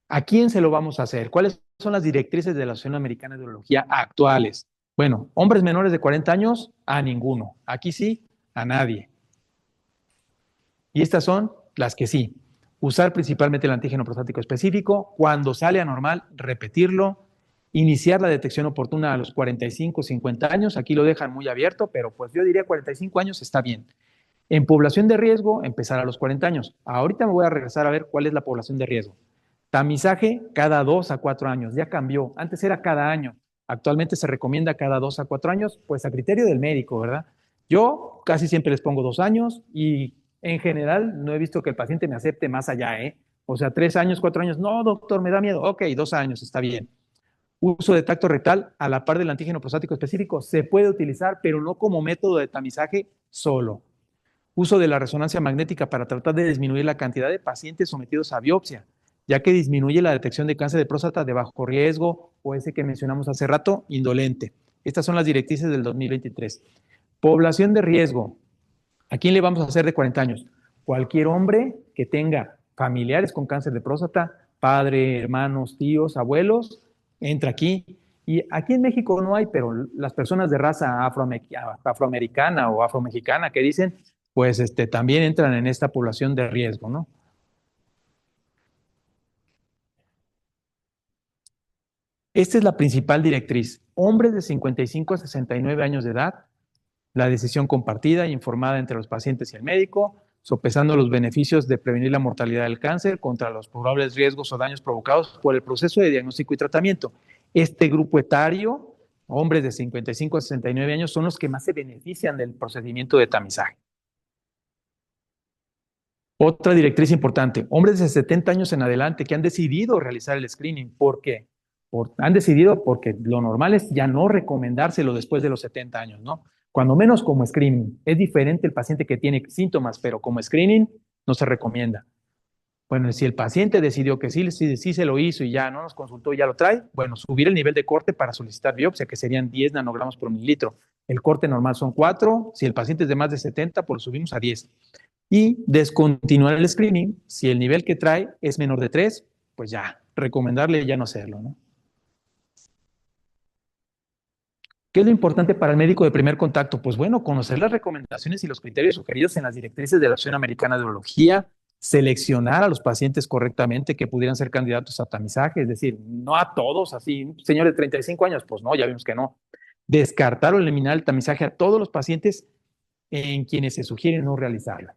¿A quién se lo vamos a hacer? ¿Cuáles son las directrices de la Asociación Americana de Urología actuales? Bueno, hombres menores de 40 años, a ninguno. Aquí sí, a nadie. Y estas son las que sí. Usar principalmente el antígeno prostático específico. Cuando sale anormal, repetirlo. Iniciar la detección oportuna a los 45, 50 años. Aquí lo dejan muy abierto, pero pues yo diría 45 años está bien. En población de riesgo, empezar a los 40 años. Ahorita me voy a regresar a ver cuál es la población de riesgo. Tamizaje cada 2 a 4 años. Ya cambió. Antes era cada año. Actualmente se recomienda cada 2 a 4 años, pues a criterio del médico, ¿verdad? Yo casi siempre les pongo 2 años y en general no he visto que el paciente me acepte más allá, ¿eh? O sea, 3 años, 4 años. No, doctor, me da miedo. Ok, 2 años, está bien. Uso de tacto rectal a la par del antígeno prostático específico se puede utilizar, pero no como método de tamizaje solo. Uso de la resonancia magnética para tratar de disminuir la cantidad de pacientes sometidos a biopsia, ya que disminuye la detección de cáncer de próstata de bajo riesgo o ese que mencionamos hace rato, indolente. Estas son las directrices del 2023. Población de riesgo. ¿A quién le vamos a hacer de 40 años? Cualquier hombre que tenga familiares con cáncer de próstata, padre, hermanos, tíos, abuelos, entra aquí. Y aquí en México no hay, pero las personas de raza afroamericana o afromexicana que dicen, pues también entran en esta población de riesgo, ¿no? Esta es la principal directriz. Hombres de 55 a 69 años de edad, la decisión compartida e informada entre los pacientes y el médico, sopesando los beneficios de prevenir la mortalidad del cáncer contra los probables riesgos o daños provocados por el proceso de diagnóstico y tratamiento. Este grupo etario, hombres de 55 a 69 años, son los que más se benefician del procedimiento de tamizaje. Otra directriz importante, hombres de 70 años en adelante que han decidido realizar el screening. ¿Por qué? Han decidido porque lo normal es ya no recomendárselo después de los 70 años, ¿no? Cuando menos como screening. Es diferente el paciente que tiene síntomas, pero como screening no se recomienda. Bueno, si el paciente decidió que sí se lo hizo y ya no nos consultó y ya lo trae, bueno, subir el nivel de corte para solicitar biopsia, que serían 10 nanogramos por mililitro. El corte normal son 4, si el paciente es de más de 70, pues lo subimos a 10. Y descontinuar el screening, si el nivel que trae es menor de 3, pues ya, recomendarle ya no hacerlo, ¿no? ¿Qué es lo importante para el médico de primer contacto? Pues bueno, conocer las recomendaciones y los criterios sugeridos en las directrices de la Asociación Americana de Urología, seleccionar a los pacientes correctamente que pudieran ser candidatos a tamizaje, es decir, no a todos así, señor de 35 años, pues no, ya vimos que no. Descartar o eliminar el tamizaje a todos los pacientes en quienes se sugiere no realizarlo.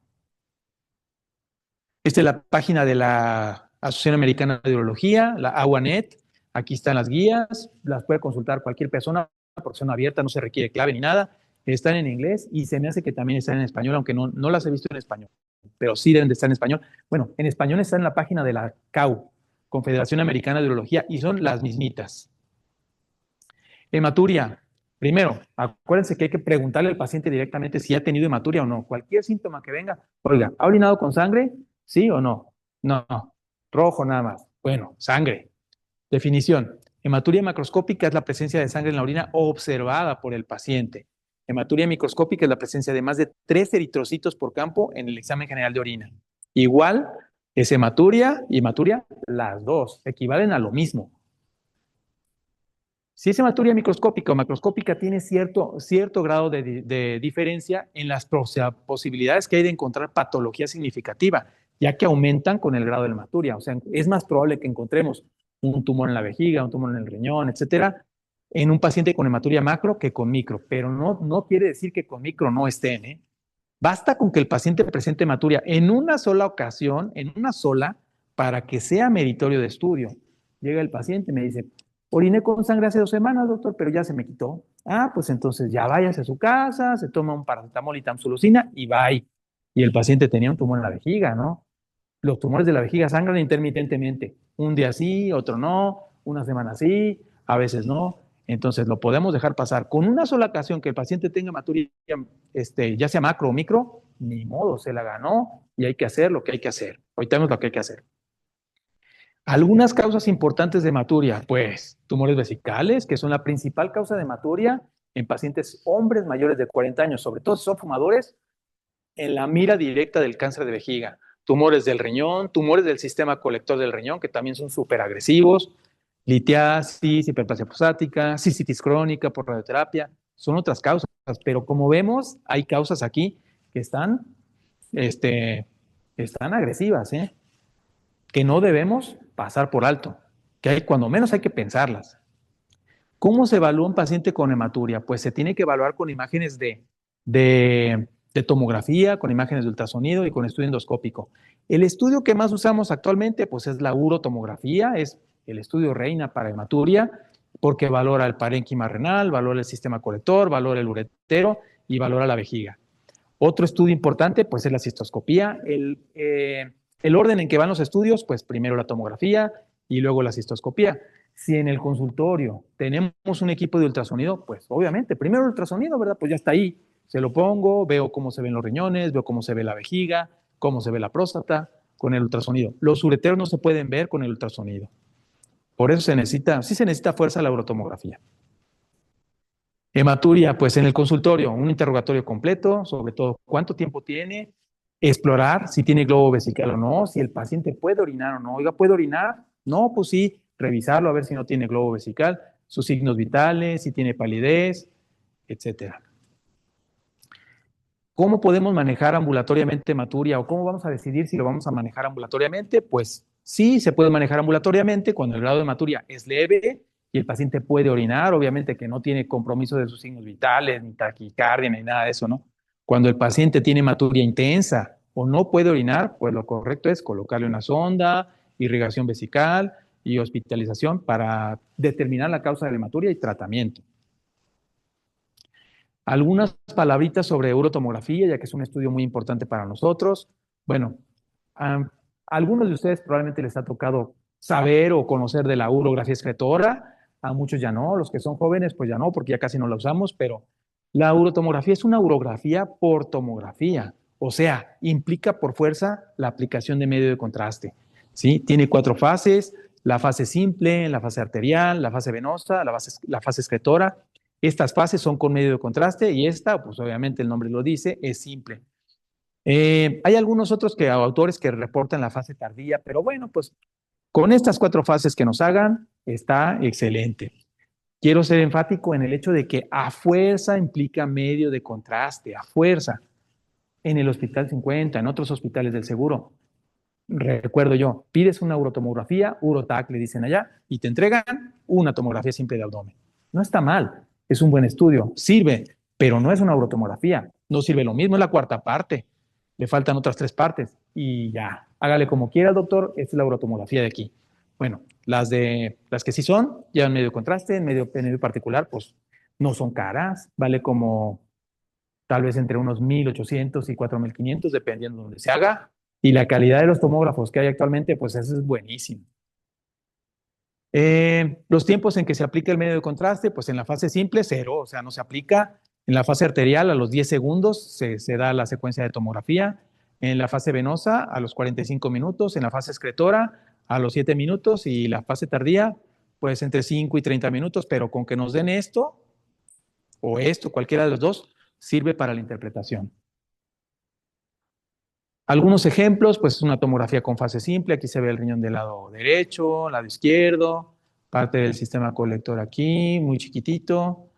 Esta es la página de la Asociación Americana de Urología, la AWANET. Aquí están las guías, las puede consultar cualquier persona porque son abiertas, no se requiere clave ni nada. Están en inglés y se me hace que también están en español, aunque no las he visto en español, pero sí deben de estar en español. Bueno, en español está en la página de la CAU, Confederación Americana de Urología, y son las mismitas. Hematuria. Primero, acuérdense que hay que preguntarle al paciente directamente si ha tenido hematuria o no. Cualquier síntoma que venga, oiga, ¿ha orinado con sangre? ¿Sí o no? No, no. Rojo nada más. Bueno, sangre. Definición. Hematuria macroscópica es la presencia de sangre en la orina observada por el paciente. Hematuria microscópica es la presencia de más de 3 eritrocitos por campo en el examen general de orina. Igual es hematuria y hematuria, las dos, equivalen a lo mismo. Si es hematuria microscópica o macroscópica, tiene cierto grado de diferencia en las posibilidades que hay de encontrar patología significativa, ya que aumentan con el grado de hematuria. O sea, es más probable que encontremos un tumor en la vejiga, un tumor en el riñón, etcétera, en un paciente con hematuria macro que con micro, pero no quiere decir que con micro no estén, ¿eh? Basta con que el paciente presente hematuria en una sola ocasión, en una sola, para que sea meritorio de estudio. Llega el paciente y me dice, oriné con sangre hace 2 semanas, doctor, pero ya se me quitó. Ah, pues entonces ya váyase a su casa, se toma un paracetamol y tamsulusina y bye. Y el paciente tenía un tumor en la vejiga, ¿no? Los tumores de la vejiga sangran intermitentemente. Un día sí, otro no, una semana sí, a veces no. Entonces lo podemos dejar pasar. Con una sola ocasión que el paciente tenga hematuria, ya sea macro o micro, ni modo, se la ganó y hay que hacer lo que hay que hacer. Ahorita vemos lo que hay que hacer. Algunas causas importantes de hematuria, pues tumores vesicales, que son la principal causa de hematuria en pacientes hombres mayores de 40 años, sobre todo si son fumadores, en la mira directa del cáncer de vejiga. Tumores del riñón, tumores del sistema colector del riñón, que también son súper agresivos, litiasis, hiperplasia prostática, cistitis crónica por radioterapia, son otras causas, pero como vemos, hay causas aquí que están agresivas, ¿eh? Que no debemos pasar por alto, que hay, cuando menos hay que pensarlas. ¿Cómo se evalúa un paciente con hematuria? Pues se tiene que evaluar con imágenes de tomografía, con imágenes de ultrasonido y con estudio endoscópico. El estudio que más usamos actualmente pues es la urotomografía, es el estudio reina para hematuria, porque valora el parénquima renal, valora el sistema colector, valora el uretero y valora la vejiga. Otro estudio importante pues es la cistoscopía. El orden en que van los estudios, pues primero la tomografía y luego la cistoscopía. Si en el consultorio tenemos un equipo de ultrasonido, pues obviamente, primero el ultrasonido, ¿verdad? Pues ya está ahí. Se lo pongo, veo cómo se ven los riñones, veo cómo se ve la vejiga, cómo se ve la próstata con el ultrasonido. Los ureteros no se pueden ver con el ultrasonido. Por eso sí se necesita fuerza la urotomografía. Hematuria, pues en el consultorio, un interrogatorio completo, sobre todo cuánto tiempo tiene, explorar si tiene globo vesical o no, si el paciente puede orinar o no. Oiga, ¿puede orinar? No, pues sí, revisarlo a ver si no tiene globo vesical, sus signos vitales, si tiene palidez, etcétera. ¿Cómo podemos manejar ambulatoriamente hematuria o cómo vamos a decidir si lo vamos a manejar ambulatoriamente? Pues sí, se puede manejar ambulatoriamente cuando el grado de hematuria es leve y el paciente puede orinar, obviamente que no tiene compromiso de sus signos vitales, ni taquicardia, ni nada de eso, ¿no? Cuando el paciente tiene hematuria intensa o no puede orinar, pues lo correcto es colocarle una sonda, irrigación vesical y hospitalización para determinar la causa de la hematuria y tratamiento. Algunas palabritas sobre urotomografía, ya que es un estudio muy importante para nosotros. Bueno, a algunos de ustedes probablemente les ha tocado saber o conocer de la urografía excretora, a muchos ya no, los que son jóvenes pues ya no, porque ya casi no la usamos, pero la urotomografía es una urografía por tomografía. O sea, implica por fuerza la aplicación de medio de contraste. ¿Sí? Tiene 4 fases, la fase simple, la fase arterial, la fase venosa, la fase excretora. Estas fases son con medio de contraste y esta, pues obviamente el nombre lo dice, es simple. Hay algunos otros autores que reportan la fase tardía, pero bueno, pues con estas 4 fases que nos hagan, está excelente. Quiero ser enfático en el hecho de que a fuerza implica medio de contraste, a fuerza. En el Hospital 50, en otros hospitales del seguro, recuerdo yo, pides una urotomografía, urotac le dicen allá, y te entregan una tomografía simple de abdomen. No está mal, es un buen estudio, sirve, pero no es una urotomografía, no sirve lo mismo, es la cuarta parte, le faltan otras 3 partes, y ya, hágale como quiera, doctor, esta es la urotomografía de aquí. Bueno, las que sí son, llevan medio contraste, en medio particular, pues no son caras, vale como tal vez entre unos 1,800 y 4,500, dependiendo de donde se haga. Y la calidad de los tomógrafos que hay actualmente, pues eso es buenísimo. Los tiempos en que se aplica el medio de contraste, pues en la fase simple, 0, o sea, no se aplica. En la fase arterial, a los 10 segundos se da la secuencia de tomografía. En la fase venosa, a los 45 minutos. En la fase excretora, a los 7 minutos. Y la fase tardía, pues entre 5 y 30 minutos. Pero con que nos den esto, o esto, cualquiera de los dos, sirve para la interpretación. Algunos ejemplos, pues una tomografía con fase simple, aquí se ve el riñón del lado derecho, lado izquierdo, parte del sistema colector aquí, muy chiquitito,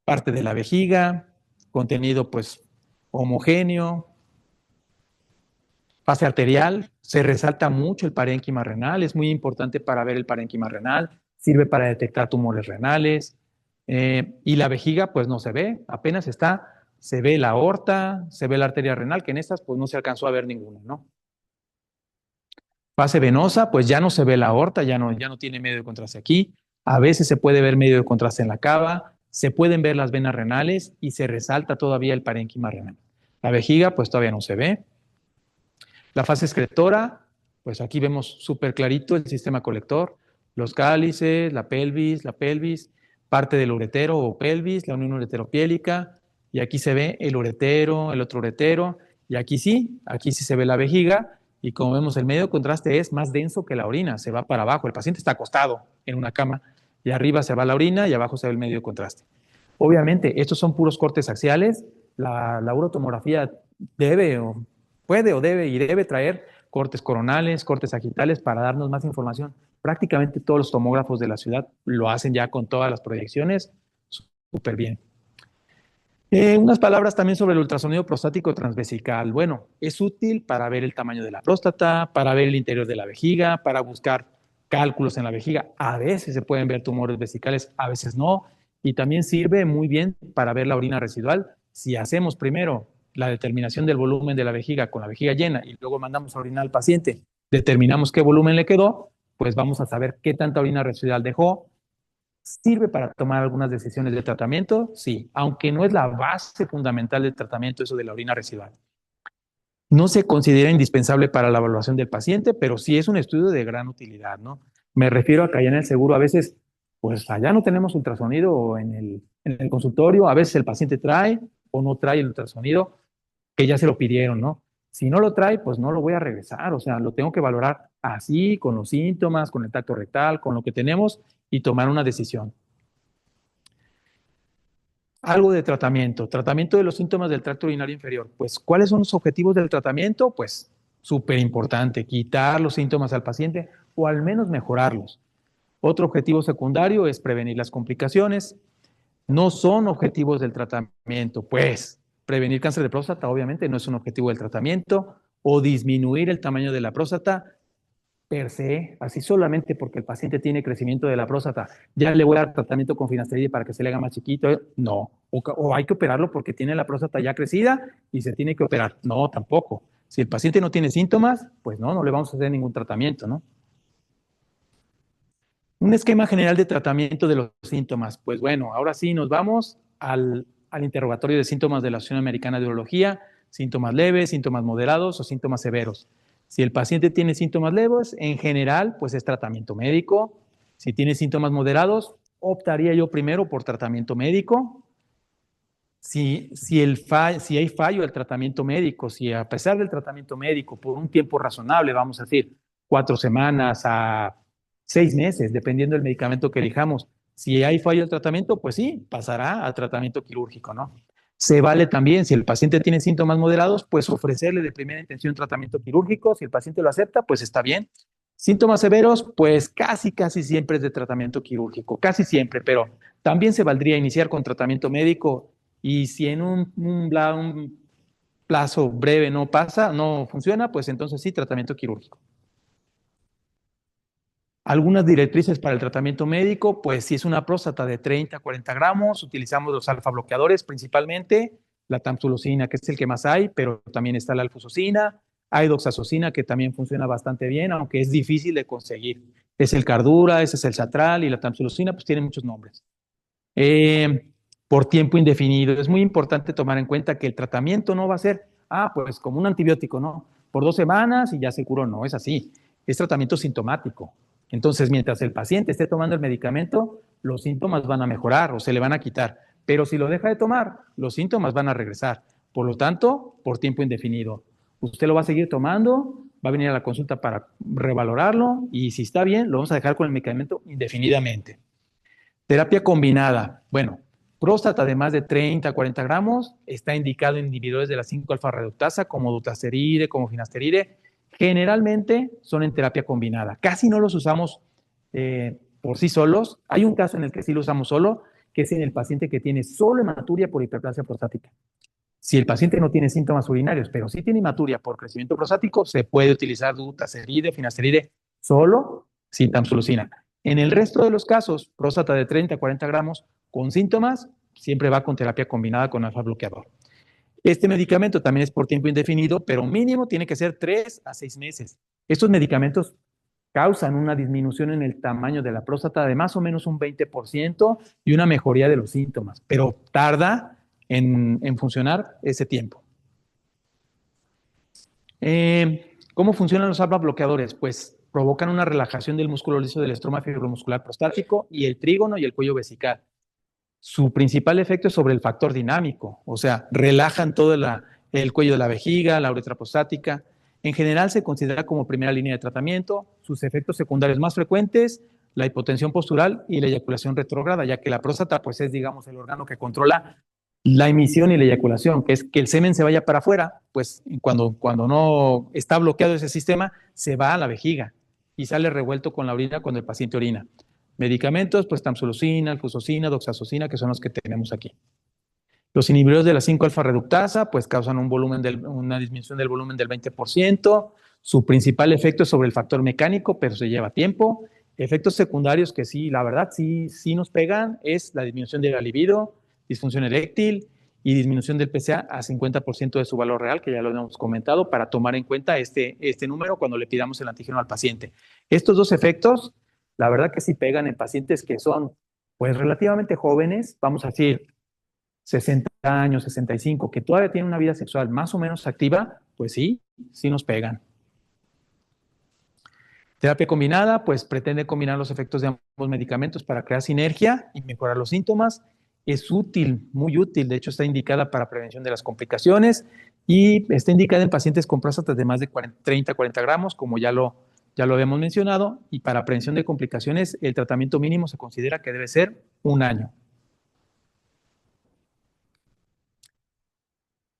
parte de la vejiga, contenido pues homogéneo, fase arterial, se resalta mucho el parénquima renal, es muy importante para ver el parénquima renal, sirve para detectar tumores renales, y la vejiga pues no se ve, apenas está. Se ve la aorta, se ve la arteria renal, que en estas pues no se alcanzó a ver ninguna, ¿no? Fase venosa, pues ya no se ve la aorta, ya no tiene medio de contraste aquí. A veces se puede ver medio de contraste en la cava, se pueden ver las venas renales y se resalta todavía el parénquima renal. La vejiga, pues todavía no se ve. La fase excretora, pues aquí vemos súper clarito el sistema colector, los cálices, la pelvis, parte del uretero o pelvis, la unión ureteropiélica, y aquí se ve el uretero, el otro uretero, y aquí sí se ve la vejiga, y como vemos el medio de contraste es más denso que la orina, se va para abajo, el paciente está acostado en una cama, y arriba se va la orina y abajo se ve el medio de contraste. Obviamente, estos son puros cortes axiales, la urotomografía puede o debe y debe traer cortes coronales, cortes sagittales para darnos más información. Prácticamente todos los tomógrafos de la ciudad lo hacen ya con todas las proyecciones, súper bien. Unas palabras también sobre el ultrasonido prostático transvesical. Bueno, es útil para ver el tamaño de la próstata, para ver el interior de la vejiga, para buscar cálculos en la vejiga. A veces se pueden ver tumores vesicales, a veces no. Y también sirve muy bien para ver la orina residual. Si hacemos primero la determinación del volumen de la vejiga con la vejiga llena y luego mandamos a orinar al paciente, determinamos qué volumen le quedó, pues vamos a saber qué tanta orina residual dejó. ¿Sirve para tomar algunas decisiones de tratamiento? Sí, aunque no es la base fundamental del tratamiento eso de la orina residual. No se considera indispensable para la evaluación del paciente, pero sí es un estudio de gran utilidad, ¿no? Me refiero a que allá en el seguro a veces, pues allá no tenemos ultrasonido en el consultorio, a veces el paciente trae o no trae el ultrasonido, que ya se lo pidieron, ¿no? Si no lo trae, pues no lo voy a regresar, o sea, lo tengo que valorar así, con los síntomas, con el tacto rectal, con lo que tenemos y tomar una decisión. Algo de tratamiento. Tratamiento de los síntomas del tracto urinario inferior. Pues, ¿cuáles son los objetivos del tratamiento? Pues, súper importante, quitar los síntomas al paciente o al menos mejorarlos. Otro objetivo secundario es prevenir las complicaciones. No son objetivos del tratamiento, pues, prevenir cáncer de próstata obviamente no es un objetivo del tratamiento o disminuir el tamaño de la próstata per se, así solamente porque el paciente tiene crecimiento de la próstata, ya le voy a dar tratamiento con finasteride para que se le haga más chiquito, no, o hay que operarlo porque tiene la próstata ya crecida y se tiene que operar, no, tampoco. Si el paciente no tiene síntomas, pues no le vamos a hacer ningún tratamiento, ¿no? Un esquema general de tratamiento de los síntomas, pues bueno, ahora sí nos vamos al interrogatorio de síntomas de la Asociación Americana de Urología, síntomas leves, síntomas moderados o síntomas severos. Si el paciente tiene síntomas leves, en general, pues es tratamiento médico. Si tiene síntomas moderados, optaría yo primero por tratamiento médico. Si hay fallo del tratamiento médico, si a pesar del tratamiento médico por un tiempo razonable, vamos a decir 4 semanas a 6 meses, dependiendo del medicamento que elijamos, si hay fallo del tratamiento, pues sí, pasará al tratamiento quirúrgico, ¿no? Se vale también, si el paciente tiene síntomas moderados, pues ofrecerle de primera intención tratamiento quirúrgico. Si el paciente lo acepta, pues está bien. Síntomas severos, pues casi siempre es de tratamiento quirúrgico, casi siempre, pero también se valdría iniciar con tratamiento médico y si en un plazo breve no pasa, no funciona, pues entonces sí, tratamiento quirúrgico. Algunas directrices para el tratamiento médico, pues si es una próstata de 30 a 40 gramos, utilizamos los alfa bloqueadores principalmente, la tamsulosina, que es el que más hay, pero también está la alfusocina, hay doxazocina, que también funciona bastante bien, aunque es difícil de conseguir. Es el Cardura, ese es el Satral y la tamsulosina, pues tiene muchos nombres. Por tiempo indefinido. Es muy importante tomar en cuenta que el tratamiento no va a ser, pues como un antibiótico, ¿no? Por 2 semanas y ya se curó. No es así. Es tratamiento sintomático. Entonces, mientras el paciente esté tomando el medicamento, los síntomas van a mejorar o se le van a quitar. Pero si lo deja de tomar, los síntomas van a regresar. Por lo tanto, por tiempo indefinido. Usted lo va a seguir tomando, va a venir a la consulta para revalorarlo y si está bien, lo vamos a dejar con el medicamento indefinidamente. Terapia combinada. Bueno, próstata de más de 30 a 40 gramos está indicado en inhibidores de la 5-alfa reductasa como dutasteride, como finasteride. Generalmente son en terapia combinada. Casi no los usamos por sí solos. Hay un caso en el que sí lo usamos solo, que es en el paciente que tiene solo hematuria por hiperplasia prostática. Si el paciente no tiene síntomas urinarios, pero sí tiene hematuria por crecimiento prostático, se puede utilizar dutasteride, finasteride solo sin tamsulusina. En el resto de los casos, próstata de 30 a 40 gramos con síntomas, siempre va con terapia combinada con alfa bloqueador. Este medicamento también es por tiempo indefinido, pero mínimo tiene que ser 3 a 6 meses. Estos medicamentos causan una disminución en el tamaño de la próstata de más o menos un 20% y una mejoría de los síntomas, pero tarda en funcionar ese tiempo. ¿Cómo funcionan los alfa bloqueadores? Pues provocan una relajación del músculo liso del estroma fibromuscular prostático y el trígono y el cuello vesical. Su principal efecto es sobre el factor dinámico, o sea, relajan todo el cuello de la vejiga, la uretra prostática. En general se considera como primera línea de tratamiento. Sus efectos secundarios más frecuentes, la hipotensión postural y la eyaculación retrógrada, ya que la próstata pues es, digamos, el órgano que controla la emisión y la eyaculación, que es que el semen se vaya para afuera, pues cuando no está bloqueado ese sistema, se va a la vejiga y sale revuelto con la orina cuando el paciente orina. Medicamentos, pues tamsulosina, alfusocina, doxazocina, que son los que tenemos aquí. Los inhibidores de la 5-alfa reductasa, pues causan una disminución del volumen del 20%. Su principal efecto es sobre el factor mecánico, pero se lleva tiempo. Efectos secundarios que sí, la verdad, sí nos pegan, es la disminución de la libido, disfunción eréctil y disminución del PSA a 50% de su valor real, que ya lo hemos comentado, para tomar en cuenta este número cuando le pidamos el antígeno al paciente. Estos dos efectos, la verdad que sí pegan en pacientes que son pues relativamente jóvenes, vamos a decir 60 años, 65, que todavía tienen una vida sexual más o menos activa, pues sí nos pegan. Terapia combinada, pues pretende combinar los efectos de ambos medicamentos para crear sinergia y mejorar los síntomas. Es útil, muy útil, de hecho está indicada para prevención de las complicaciones y está indicada en pacientes con próstatas de más de 30 a 40 gramos, como ya lo habíamos mencionado, y para prevención de complicaciones el tratamiento mínimo se considera que debe ser 1 año.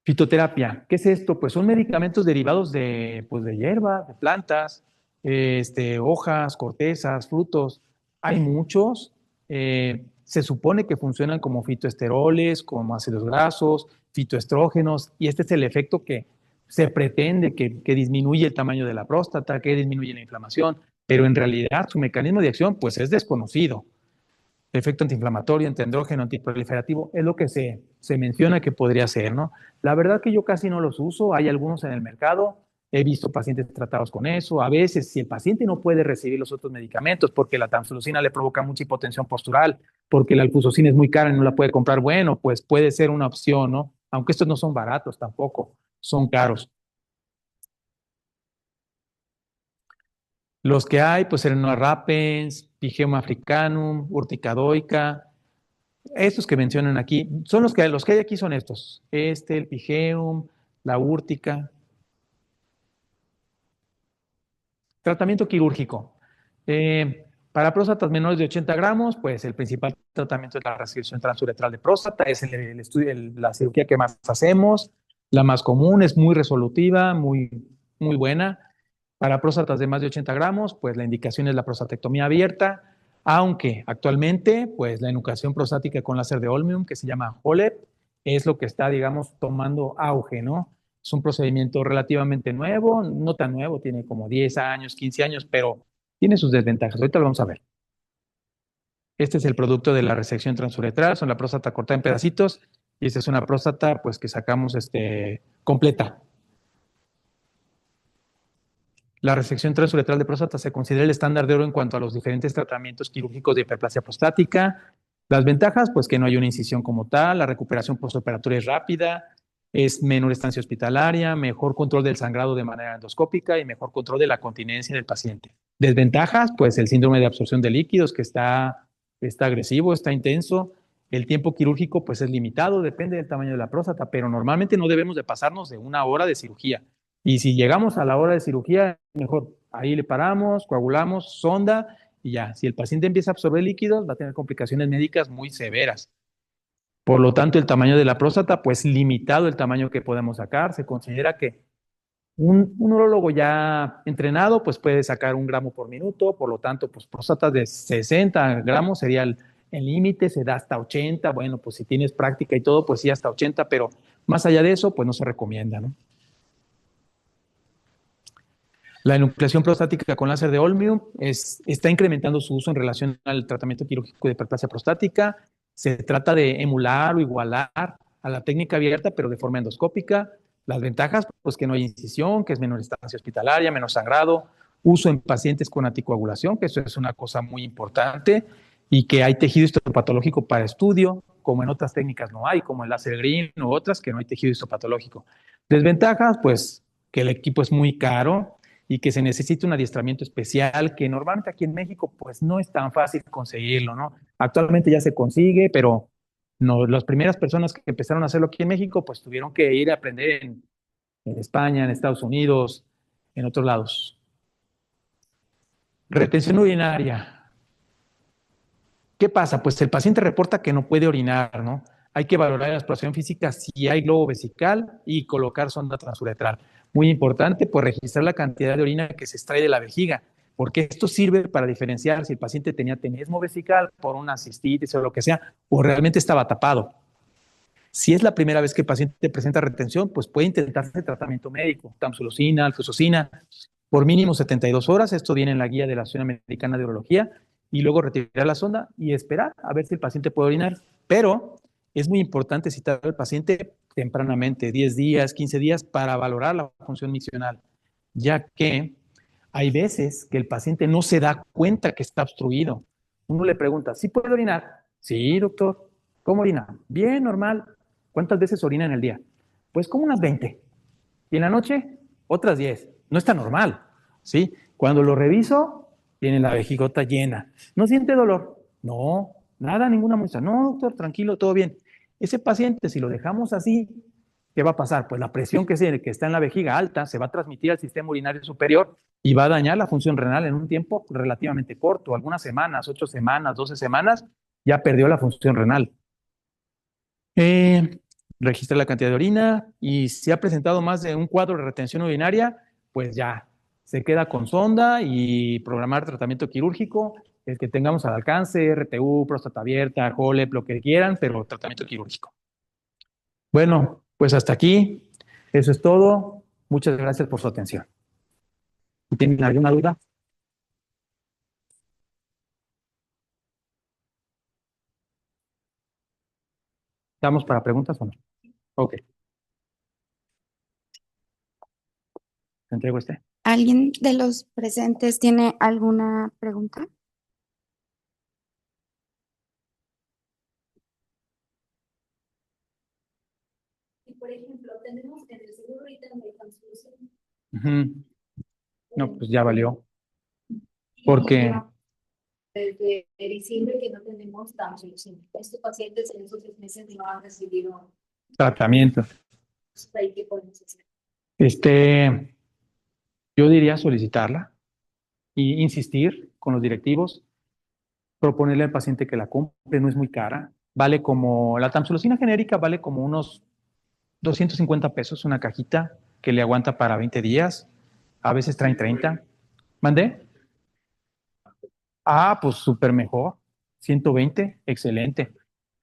Fitoterapia, ¿qué es esto? Pues son medicamentos derivados de hierba, de plantas, hojas, cortezas, frutos. Hay muchos. Se supone que funcionan como fitoesteroles, como ácidos grasos, fitoestrógenos, y este es el efecto que se pretende que disminuye el tamaño de la próstata, que disminuye la inflamación, pero en realidad su mecanismo de acción pues es desconocido. Efecto antiinflamatorio, antiandrógeno, antiproliferativo, es lo que se menciona que podría ser, ¿no? La verdad que yo casi no los uso, hay algunos en el mercado, he visto pacientes tratados con eso, a veces si el paciente no puede recibir los otros medicamentos porque la tamsulosina le provoca mucha hipotensión postural, porque la alfusocina es muy cara y no la puede comprar, bueno, pues puede ser una opción, ¿no? Aunque estos no son baratos tampoco, son caros. Los que hay, pues Serena Rapens, Pigema africanum, urticadoica, Estos que mencionan aquí, son los que hay aquí son estos. El pigeum, la úrtica. Tratamiento quirúrgico. Para próstatas menores de 80 gramos, pues el principal tratamiento es la resección transuretral de próstata, es la cirugía que más hacemos, la más común, es muy resolutiva, muy buena. Para próstatas de más de 80 gramos, pues la indicación es la prostatectomía abierta, aunque actualmente, pues la enucleación prostática con láser de Olmium, que se llama HOLEP, es lo que está, digamos, tomando auge, ¿no? Es un procedimiento relativamente nuevo, no tan nuevo, tiene como 10 años, 15 años, pero tiene sus desventajas. Ahorita lo vamos a ver. Este es el producto de la resección transuretral, son la próstata cortada en pedacitos, y esta es una próstata, pues, que sacamos completa. La resección transuretral de próstata se considera el estándar de oro en cuanto a los diferentes tratamientos quirúrgicos de hiperplasia prostática. Las ventajas, pues que no hay una incisión como tal, la recuperación postoperatoria es rápida, es menor estancia hospitalaria, mejor control del sangrado de manera endoscópica y mejor control de la continencia del paciente. Desventajas, pues el síndrome de absorción de líquidos que está agresivo, está intenso. El tiempo quirúrgico pues es limitado, depende del tamaño de la próstata, pero normalmente no debemos de pasarnos de una hora de cirugía. Y si llegamos a la hora de cirugía, mejor ahí le paramos, coagulamos, sonda y ya. Si el paciente empieza a absorber líquidos, va a tener complicaciones médicas muy severas. Por lo tanto, el tamaño de la próstata, pues limitado el tamaño que podemos sacar. Se considera que un urólogo ya entrenado, pues puede sacar 1 gramo por minuto. Por lo tanto, pues próstatas de 60 gramos sería el límite, se da hasta 80. Bueno, pues si tienes práctica y todo, pues sí, hasta 80, pero más allá de eso, pues no se recomienda, ¿no? La enucleación prostática con láser de Olmium está incrementando su uso en relación al tratamiento quirúrgico de hiperplasia prostática. Se trata de emular o igualar a la técnica abierta, pero de forma endoscópica. Las ventajas, pues que no hay incisión, que es menor estancia hospitalaria, menos sangrado, uso en pacientes con anticoagulación, que eso es una cosa muy importante, y que hay tejido histopatológico para estudio, como en otras técnicas no hay, como el láser green u otras, que no hay tejido histopatológico. Desventajas, pues que el equipo es muy caro, y que se necesita un adiestramiento especial que normalmente aquí en México pues no es tan fácil conseguirlo, ¿no? Actualmente ya se consigue, pero no, las primeras personas que empezaron a hacerlo aquí en México pues tuvieron que ir a aprender en España, en Estados Unidos, en otros lados. Retención urinaria. ¿Qué pasa? Pues el paciente reporta que no puede orinar, ¿no? Hay que valorar la exploración física si hay globo vesical y colocar sonda transuretral. Muy importante, pues registrar la cantidad de orina que se extrae de la vejiga, porque esto sirve para diferenciar si el paciente tenía tenesmo vesical por una cistitis o lo que sea, o realmente estaba tapado. Si es la primera vez que el paciente presenta retención, pues puede intentarse tratamiento médico, tamsulosina, alfusosina, por mínimo 72 horas. Esto viene en la guía de la Asociación Americana de Urología. Y luego retirar la sonda y esperar a ver si el paciente puede orinar. Pero es muy importante citar al paciente tempranamente, 10 días, 15 días, para valorar la función miccional, ya que hay veces que el paciente no se da cuenta que está obstruido. Uno le pregunta, ¿sí puede orinar? Sí, doctor. ¿Cómo orina? Bien, normal. ¿Cuántas veces orina en el día? Pues como unas 20. Y en la noche, otras 10. No está normal, ¿sí? Cuando lo reviso, tiene la vejigota llena. ¿No siente dolor? No, nada, ninguna muestra. No, doctor, tranquilo, todo bien. Ese paciente, si lo dejamos así, ¿qué va a pasar? Pues la presión que está en la vejiga alta se va a transmitir al sistema urinario superior y va a dañar la función renal en un tiempo relativamente corto, algunas semanas, 8 semanas, 12 semanas, ya perdió la función renal. Eh, Registra la cantidad de orina y si ha presentado más de un cuadro de retención urinaria, pues ya se queda con sonda y programar tratamiento quirúrgico, el que tengamos al alcance, RTU, próstata abierta, JOLEP, lo que quieran, pero tratamiento quirúrgico. Bueno, pues hasta aquí. Eso es todo. Muchas gracias por su atención. ¿Tienen alguna duda? ¿Estamos para preguntas o no? Ok, te entrego este. ¿Alguien de los presentes tiene alguna pregunta? Y por ejemplo, tenemos en el seguro ahorita no hay transfusión. No, pues ya valió. Porque desde diciembre que no tenemos Tamsulosin. Estos pacientes en esos 6 meses no han recibido Tratamiento. ahí que podemos hacer. Yo diría solicitarla e insistir con los directivos, proponerle al paciente que la compre, no es muy cara. Vale como, la tamsulosina genérica vale como unos 250 pesos, una cajita que le aguanta para 20 días. A veces traen 30. ¿Mandé? Ah, pues súper mejor. 120, excelente.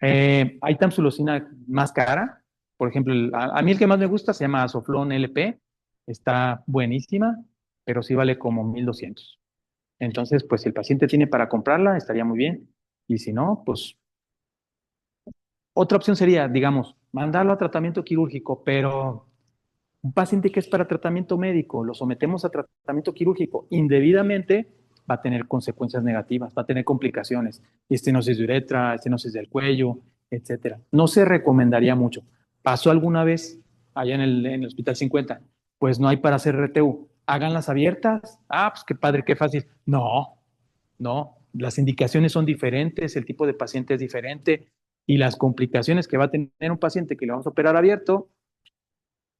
Hay tamsulosina más cara. Por ejemplo, a mí el que más me gusta se llama Asoflón LP. Está buenísima, pero sí vale como 1,200. Entonces, pues si el paciente tiene para comprarla, estaría muy bien. Y si no, pues otra opción sería, digamos, mandarlo a tratamiento quirúrgico, pero un paciente que es para tratamiento médico, lo sometemos a tratamiento quirúrgico indebidamente, va a tener consecuencias negativas, va a tener complicaciones, estenosis de uretra, estenosis del cuello, etcétera. No se recomendaría mucho. ¿Pasó alguna vez allá en el Hospital 50? Pues no hay para hacer RTU. Háganlas abiertas. Ah, pues qué padre, qué fácil. No, no. Las indicaciones son diferentes, el tipo de paciente es diferente y las complicaciones que va a tener un paciente que le vamos a operar abierto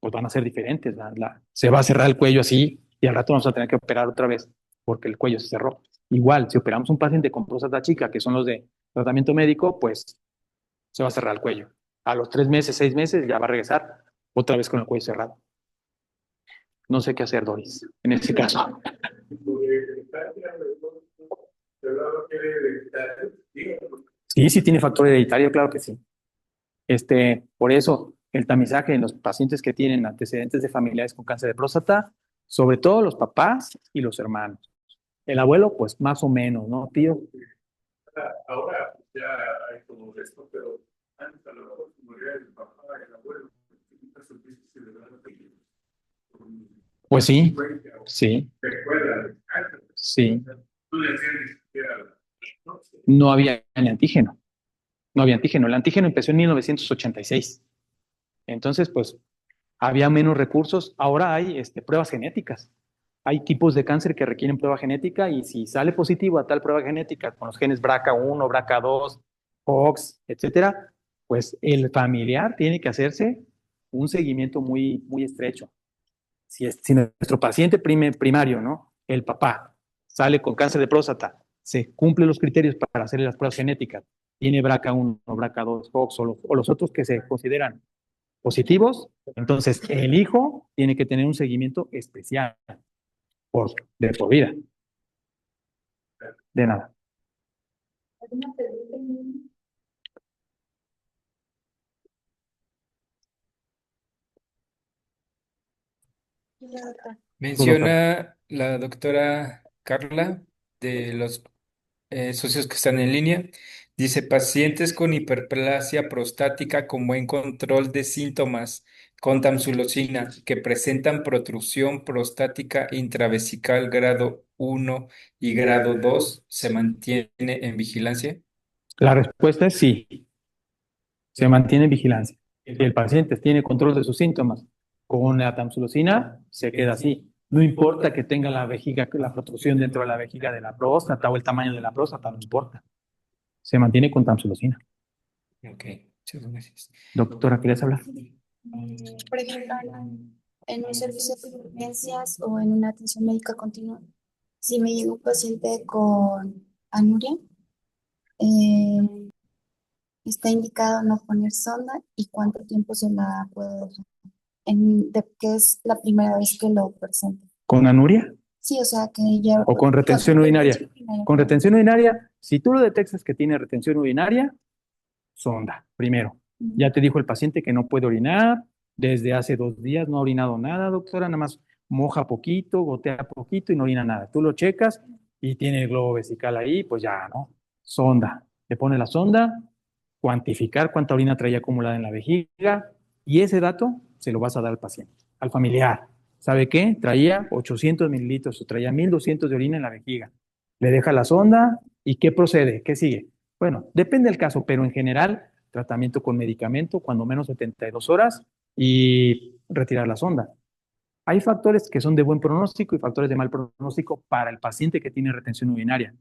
pues van a ser diferentes. Se va a cerrar el cuello así y al rato vamos a tener que operar otra vez porque el cuello se cerró. Igual, si operamos un paciente con próstata chica, que son los de tratamiento médico, pues se va a cerrar el cuello. A los 3 meses, 6 meses, ya va a regresar otra vez con el cuello cerrado. No sé qué hacer, Doris, en este caso. Sí, sí tiene factor hereditario, claro que sí. Por eso, el tamizaje en los pacientes que tienen antecedentes de familiares con cáncer de próstata, sobre todo los papás y los hermanos. El abuelo, pues más o menos, ¿no, tío? Ahora ya hay todo esto, pero antes a lo mejor moría el papá, el abuelo, Pues sí, sí, recuerda, sí. tú le decías ni siquiera, No había ni antígeno, no había antígeno. El antígeno empezó en 1986. Entonces, pues había menos recursos. Ahora hay pruebas genéticas. Hay tipos de cáncer que requieren prueba genética y si sale positivo a tal prueba genética con los genes BRCA1, BRCA2, COX, etcétera, pues el familiar tiene que hacerse un seguimiento muy, muy estrecho. Si nuestro paciente primario, ¿no? El papá, sale con cáncer de próstata, se cumplen los criterios para hacer las pruebas genéticas, tiene BRCA1, BRCA2, COX o los otros que se consideran positivos, entonces el hijo tiene que tener un seguimiento especial de por vida. De nada. ¿Alguna pregunta? Menciona la doctora Carla de los socios que están en línea. Dice, pacientes con hiperplasia prostática con buen control de síntomas con tamsulosina que presentan protrusión prostática intravesical grado 1 y grado 2, ¿se mantiene en vigilancia? La respuesta es sí, se mantiene en vigilancia. Si el paciente tiene control de sus síntomas con la tamsulosina, se queda así. No importa que tenga la vejiga, la protrusión dentro de la vejiga de la próstata o el tamaño de la próstata, no importa. Se mantiene con tamsulosina. Ok, muchas gracias. Doctora, ¿quieres hablar? Por ejemplo, en un servicio de urgencias o en una atención médica continua, si me llega un paciente con anuria, eh, está indicado no poner sonda y cuánto tiempo se la puedo dejar, que es la primera vez que lo presento. ¿Con anuria? Sí, o sea, que ya... ¿O con retención urinaria? retención urinaria. Con retención urinaria, si tú lo detectas que tiene retención urinaria, sonda, primero. Ya te dijo el paciente que no puede orinar, desde hace 2 días no ha orinado nada, doctora, nada más moja poquito, gotea poquito y no orina nada. Tú lo checas y tiene el globo vesical ahí, pues ya, ¿no? Sonda. Te pone la sonda, cuantificar cuánta orina traía acumulada en la vejiga y ese dato se lo vas a dar al paciente, al familiar. ¿Sabe qué? Traía 800 mililitros o traía 1,200 de orina en la vejiga. Le deja la sonda y ¿qué procede? ¿Qué sigue? Bueno, depende del caso, pero en general, tratamiento con medicamento, cuando menos 72 horas y retirar la sonda. Hay factores que son de buen pronóstico y factores de mal pronóstico para el paciente que tiene retención urinaria.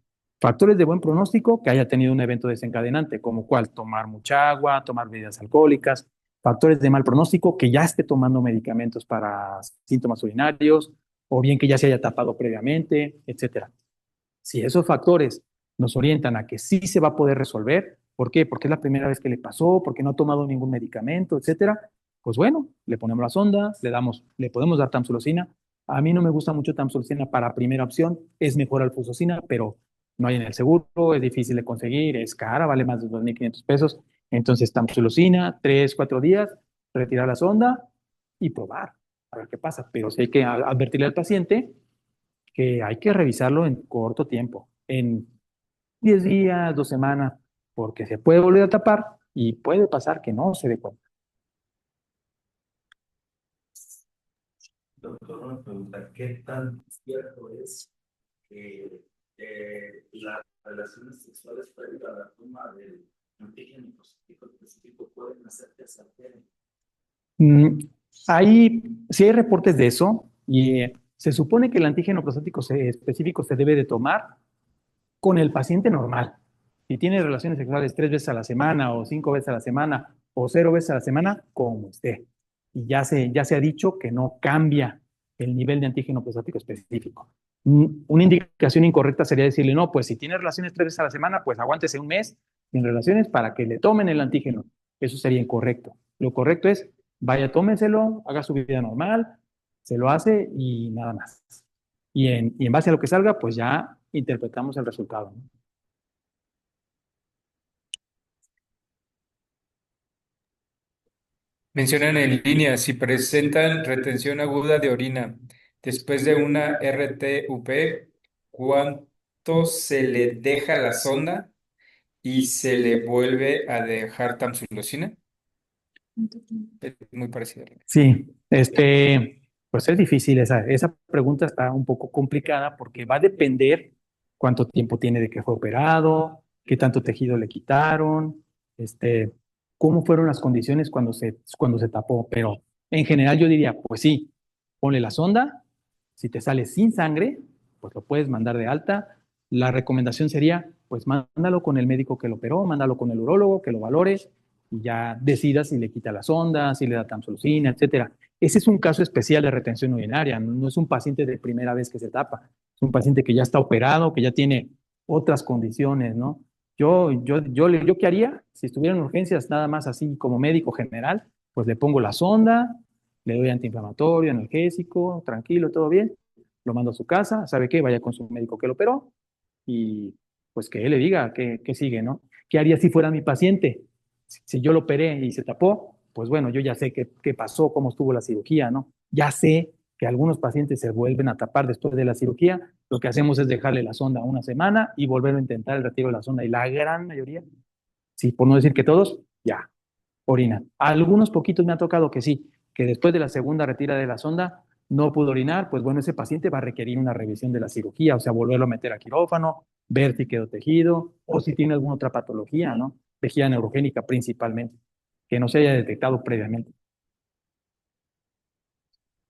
Factores de buen pronóstico, que haya tenido un evento desencadenante, como cuál, tomar mucha agua, tomar bebidas alcohólicas. Factores de mal pronóstico, que ya esté tomando medicamentos para síntomas urinarios, o bien que ya se haya tapado previamente, etcétera. Si esos factores nos orientan a que sí se va a poder resolver, ¿por qué? Porque es la primera vez que le pasó, porque no ha tomado ningún medicamento, etcétera. Pues bueno, le ponemos la sonda, le podemos dar tamsulosina. A mí no me gusta mucho tamsulosina para primera opción, es mejor alfusosina, pero no hay en el seguro, es difícil de conseguir, es cara, vale más de 2.500 pesos. Entonces, tamsulosina, 3, 4 días, retirar la sonda y probar, a ver qué pasa. Pero sí hay que advertirle al paciente que hay que revisarlo en corto tiempo, en 10 días, 2 semanas, porque se puede volver a tapar y puede pasar que no se dé cuenta. Doctor, una pregunta, ¿qué tan cierto es que las relaciones sexuales previo a la toma del antígeno prostático específico pueden hacer que se altere? Mm, sí hay reportes de eso y se supone que el antígeno prostático específico se debe de tomar con el paciente normal. Si tiene relaciones sexuales 3 veces a la semana o 5 veces a la semana o 0 veces a la semana, como esté. Y ya se ha dicho que no cambia el nivel de antígeno prostático específico. Una indicación incorrecta sería decirle, no, pues si tiene relaciones 3 veces a la semana, pues aguántese un mes sin relaciones para que le tomen el antígeno. Eso sería incorrecto. Lo correcto es, vaya, tómenselo, haga su vida normal, se lo hace y nada más. Y en base a lo que salga, pues ya interpretamos el resultado, ¿no? Mencionan en línea si presentan retención aguda de orina después de una RTUP, ¿cuánto se le deja la sonda y se le vuelve a dejar tamsulosina? Es muy parecido. Sí, pues es difícil, esa pregunta está un poco complicada porque va a depender cuánto tiempo tiene de que fue operado, qué tanto tejido le quitaron, cómo fueron las condiciones cuando se tapó. Pero en general yo diría, pues sí, ponle la sonda, si te sale sin sangre, pues lo puedes mandar de alta. La recomendación sería, pues mándalo con el médico que lo operó, mándalo con el urólogo que lo valore y ya decida si le quita la sonda, si le da tamsulosina, etcétera. Ese es un caso especial de retención urinaria, no es un paciente de primera vez que se tapa, es un paciente que ya está operado, que ya tiene otras condiciones, ¿no? Yo ¿qué haría? Si estuviera en urgencias, nada más así como médico general, pues le pongo la sonda, le doy antiinflamatorio, analgésico, tranquilo, todo bien, lo mando a su casa, ¿sabe qué? Vaya con su médico que lo operó y pues que él le diga qué sigue, ¿no? ¿Qué haría si fuera mi paciente? Si yo lo operé y se tapó, pues bueno, yo ya sé qué pasó, cómo estuvo la cirugía, ¿no? Ya sé que algunos pacientes se vuelven a tapar después de la cirugía. Lo que hacemos es dejarle la sonda una semana y volver a intentar el retiro de la sonda. Y la gran mayoría, sí, por no decir que todos, ya, orinan. A algunos poquitos me ha tocado que sí, que después de la segunda retira de la sonda no pudo orinar, pues bueno, ese paciente va a requerir una revisión de la cirugía, o sea, volverlo a meter a quirófano, ver si quedó tejido o si tiene alguna otra patología, ¿no? Vejiga neurogénica principalmente, que no se haya detectado previamente.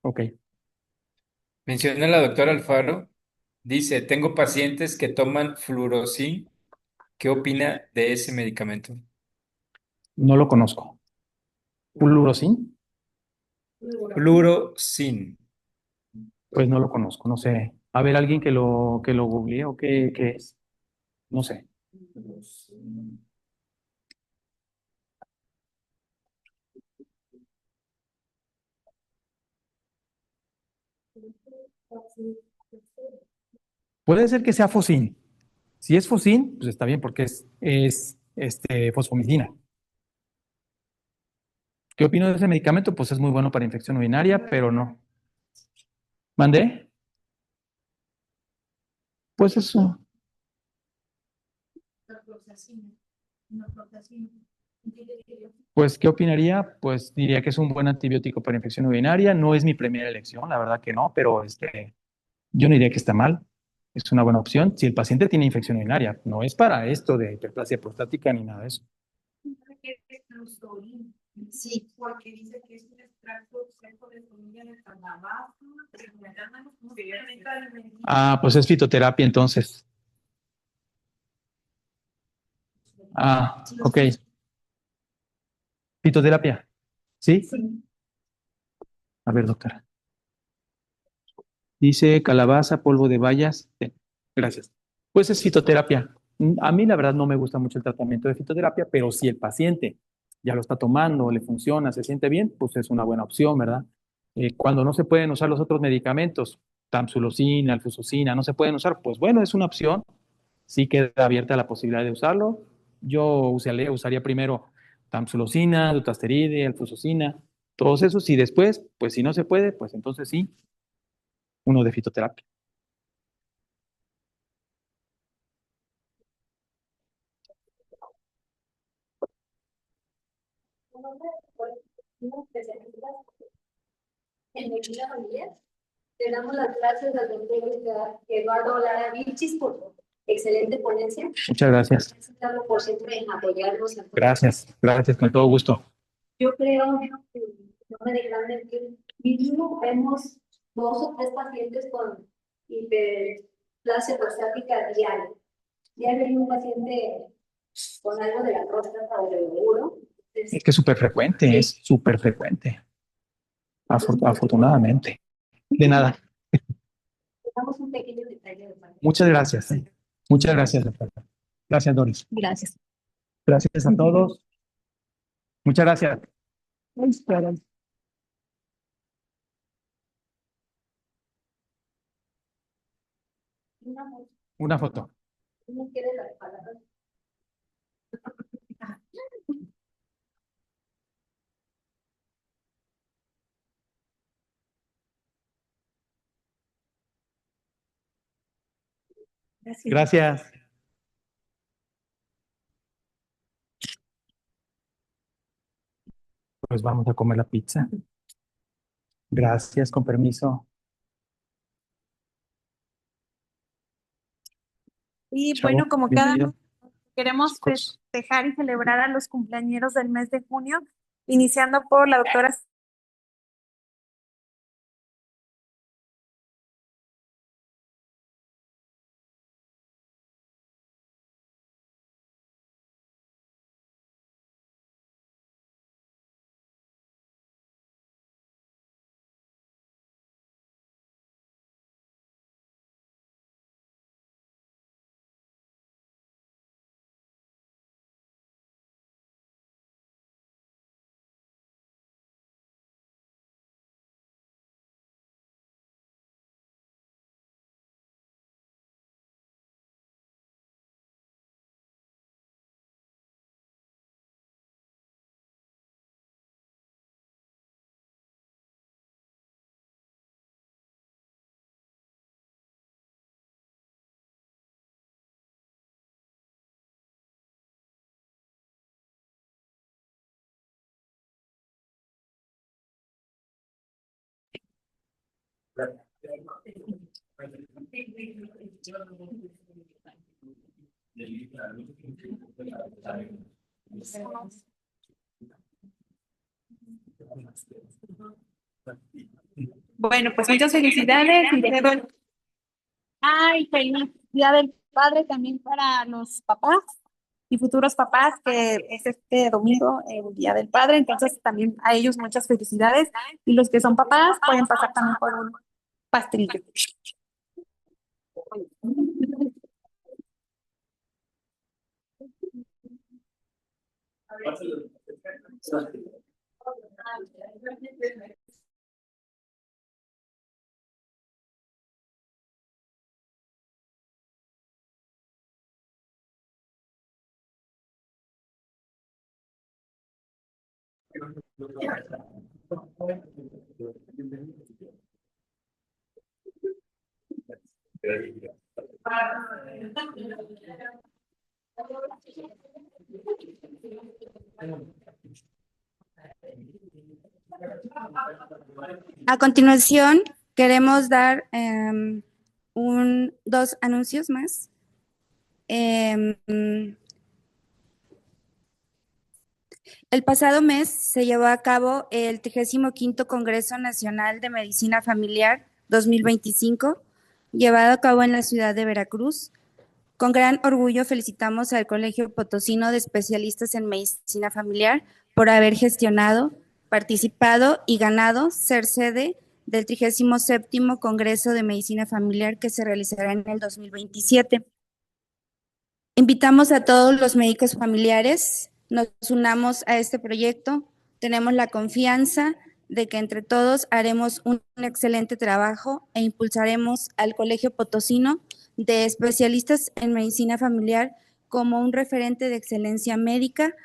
Ok. Menciona la doctora Alfaro, dice, tengo pacientes que toman fluorosin. ¿Qué opina de ese medicamento? No lo conozco. ¿Fluorosin? Fluorosin. Pues no lo conozco, no sé. A ver, alguien que lo googlee o qué es. No sé. Puede ser que sea Focin. Si es Focin, pues está bien porque es fosfomicina. ¿Qué opino de ese medicamento? Pues es muy bueno para infección urinaria, pero no. ¿Mandé? Pues eso. Pues, ¿qué opinaría? Pues diría que es un buen antibiótico para infección urinaria. No es mi primera elección, la verdad que no, pero yo no diría que está mal. Es una buena opción si el paciente tiene infección urinaria. No es para esto de hiperplasia prostática ni nada de eso. Sí, porque dice que es un extracto seco de semilla de calabaza. Ah, pues es fitoterapia entonces. Ah, ok. Fitoterapia. ¿Sí? A ver, doctora. Dice calabaza, polvo de bayas. Gracias. Pues es fitoterapia. A mí la verdad no me gusta mucho el tratamiento de fitoterapia, pero si el paciente ya lo está tomando, le funciona, se siente bien, pues es una buena opción, ¿verdad? Cuando no se pueden usar los otros medicamentos, tamsulosina, alfuzoxina, no se pueden usar, pues bueno, es una opción. Sí queda abierta la posibilidad de usarlo. Yo usaría primero tamsulosina, dutasteride, alfuzoxina, todos esos, y después, pues si no se puede, pues entonces sí, uno de fitoterapia. En medicina familiar, le damos las gracias al doctor Eduardo Lara Vilchis por excelente ponencia. Muchas gracias. Felicitarlo por siempre apoyarnos. Gracias, gracias, con todo gusto. Yo creo que no me dejarán mentir, mínimo vemos 2 o 3 pacientes con hiperplasia prostática diaria. Diario hay un paciente con algo de la próstata o del útero. Es que es súper frecuente, es súper frecuente. Afortunadamente. De nada. Damos un pequeño detalle de parte. Muchas gracias. Muchas gracias, doctora. Gracias, Doris. Gracias. Gracias a todos. Muchas gracias. Una foto. ¿Uno quiere la palabra? Gracias. Pues vamos a comer la pizza. Gracias, con permiso. Y Chavo, bueno, como cada bienvenido. queremos Chicos. festejar y celebrar a los cumpleañeros del mes de junio, iniciando por la doctora Bueno, pues muchas felicidades y te doy. Ay, feliz Día del Padre también para los papás y futuros papás, que es este domingo, el Día del Padre. Entonces, también a ellos muchas felicidades. Y los que son papás pueden pasar también por un pastelito. A continuación, queremos dar dos anuncios más. El pasado mes se llevó a cabo el 35º Congreso Nacional de Medicina Familiar 2025, llevado a cabo en la ciudad de Veracruz, Con gran orgullo felicitamos al Colegio Potosino de Especialistas en Medicina Familiar por haber gestionado, participado y ganado ser sede del 37º Congreso de Medicina Familiar que se realizará en el 2027. Invitamos a todos los médicos familiares, nos unamos a este proyecto, tenemos la confianza de que entre todos haremos un excelente trabajo e impulsaremos al Colegio Potosino de Especialistas en Medicina Familiar como un referente de excelencia médica,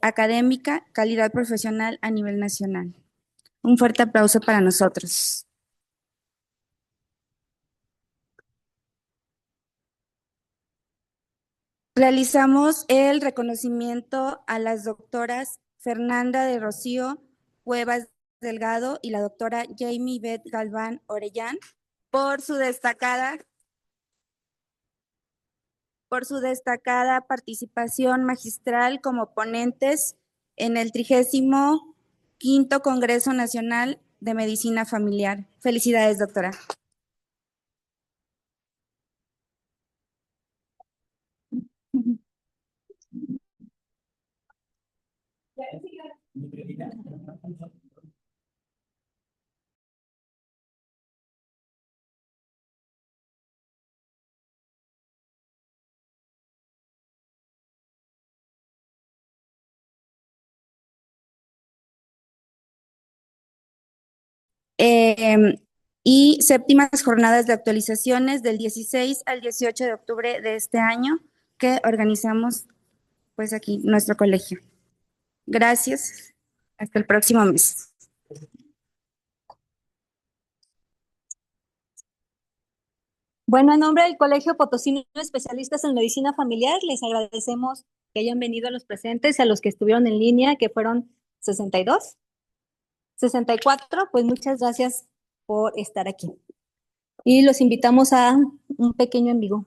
académica, calidad profesional a nivel nacional. Un fuerte aplauso para nosotros. Realizamos el reconocimiento a las doctoras Fernanda de Rocío Cuevas Delgado y la doctora Jamie Beth Galván Orellán por su destacada participación magistral como ponentes en el 35º Congreso Nacional de Medicina Familiar. Felicidades, doctora. Y séptimas jornadas de actualizaciones del 16 al 18 de octubre de este año que organizamos pues aquí nuestro colegio. Gracias. Hasta el próximo mes. Bueno, en nombre del Colegio Potosino de Especialistas en Medicina Familiar, les agradecemos que hayan venido a los presentes y a los que estuvieron en línea, que fueron 62, 64, pues muchas gracias por estar aquí. Y los invitamos a un pequeño en vivo.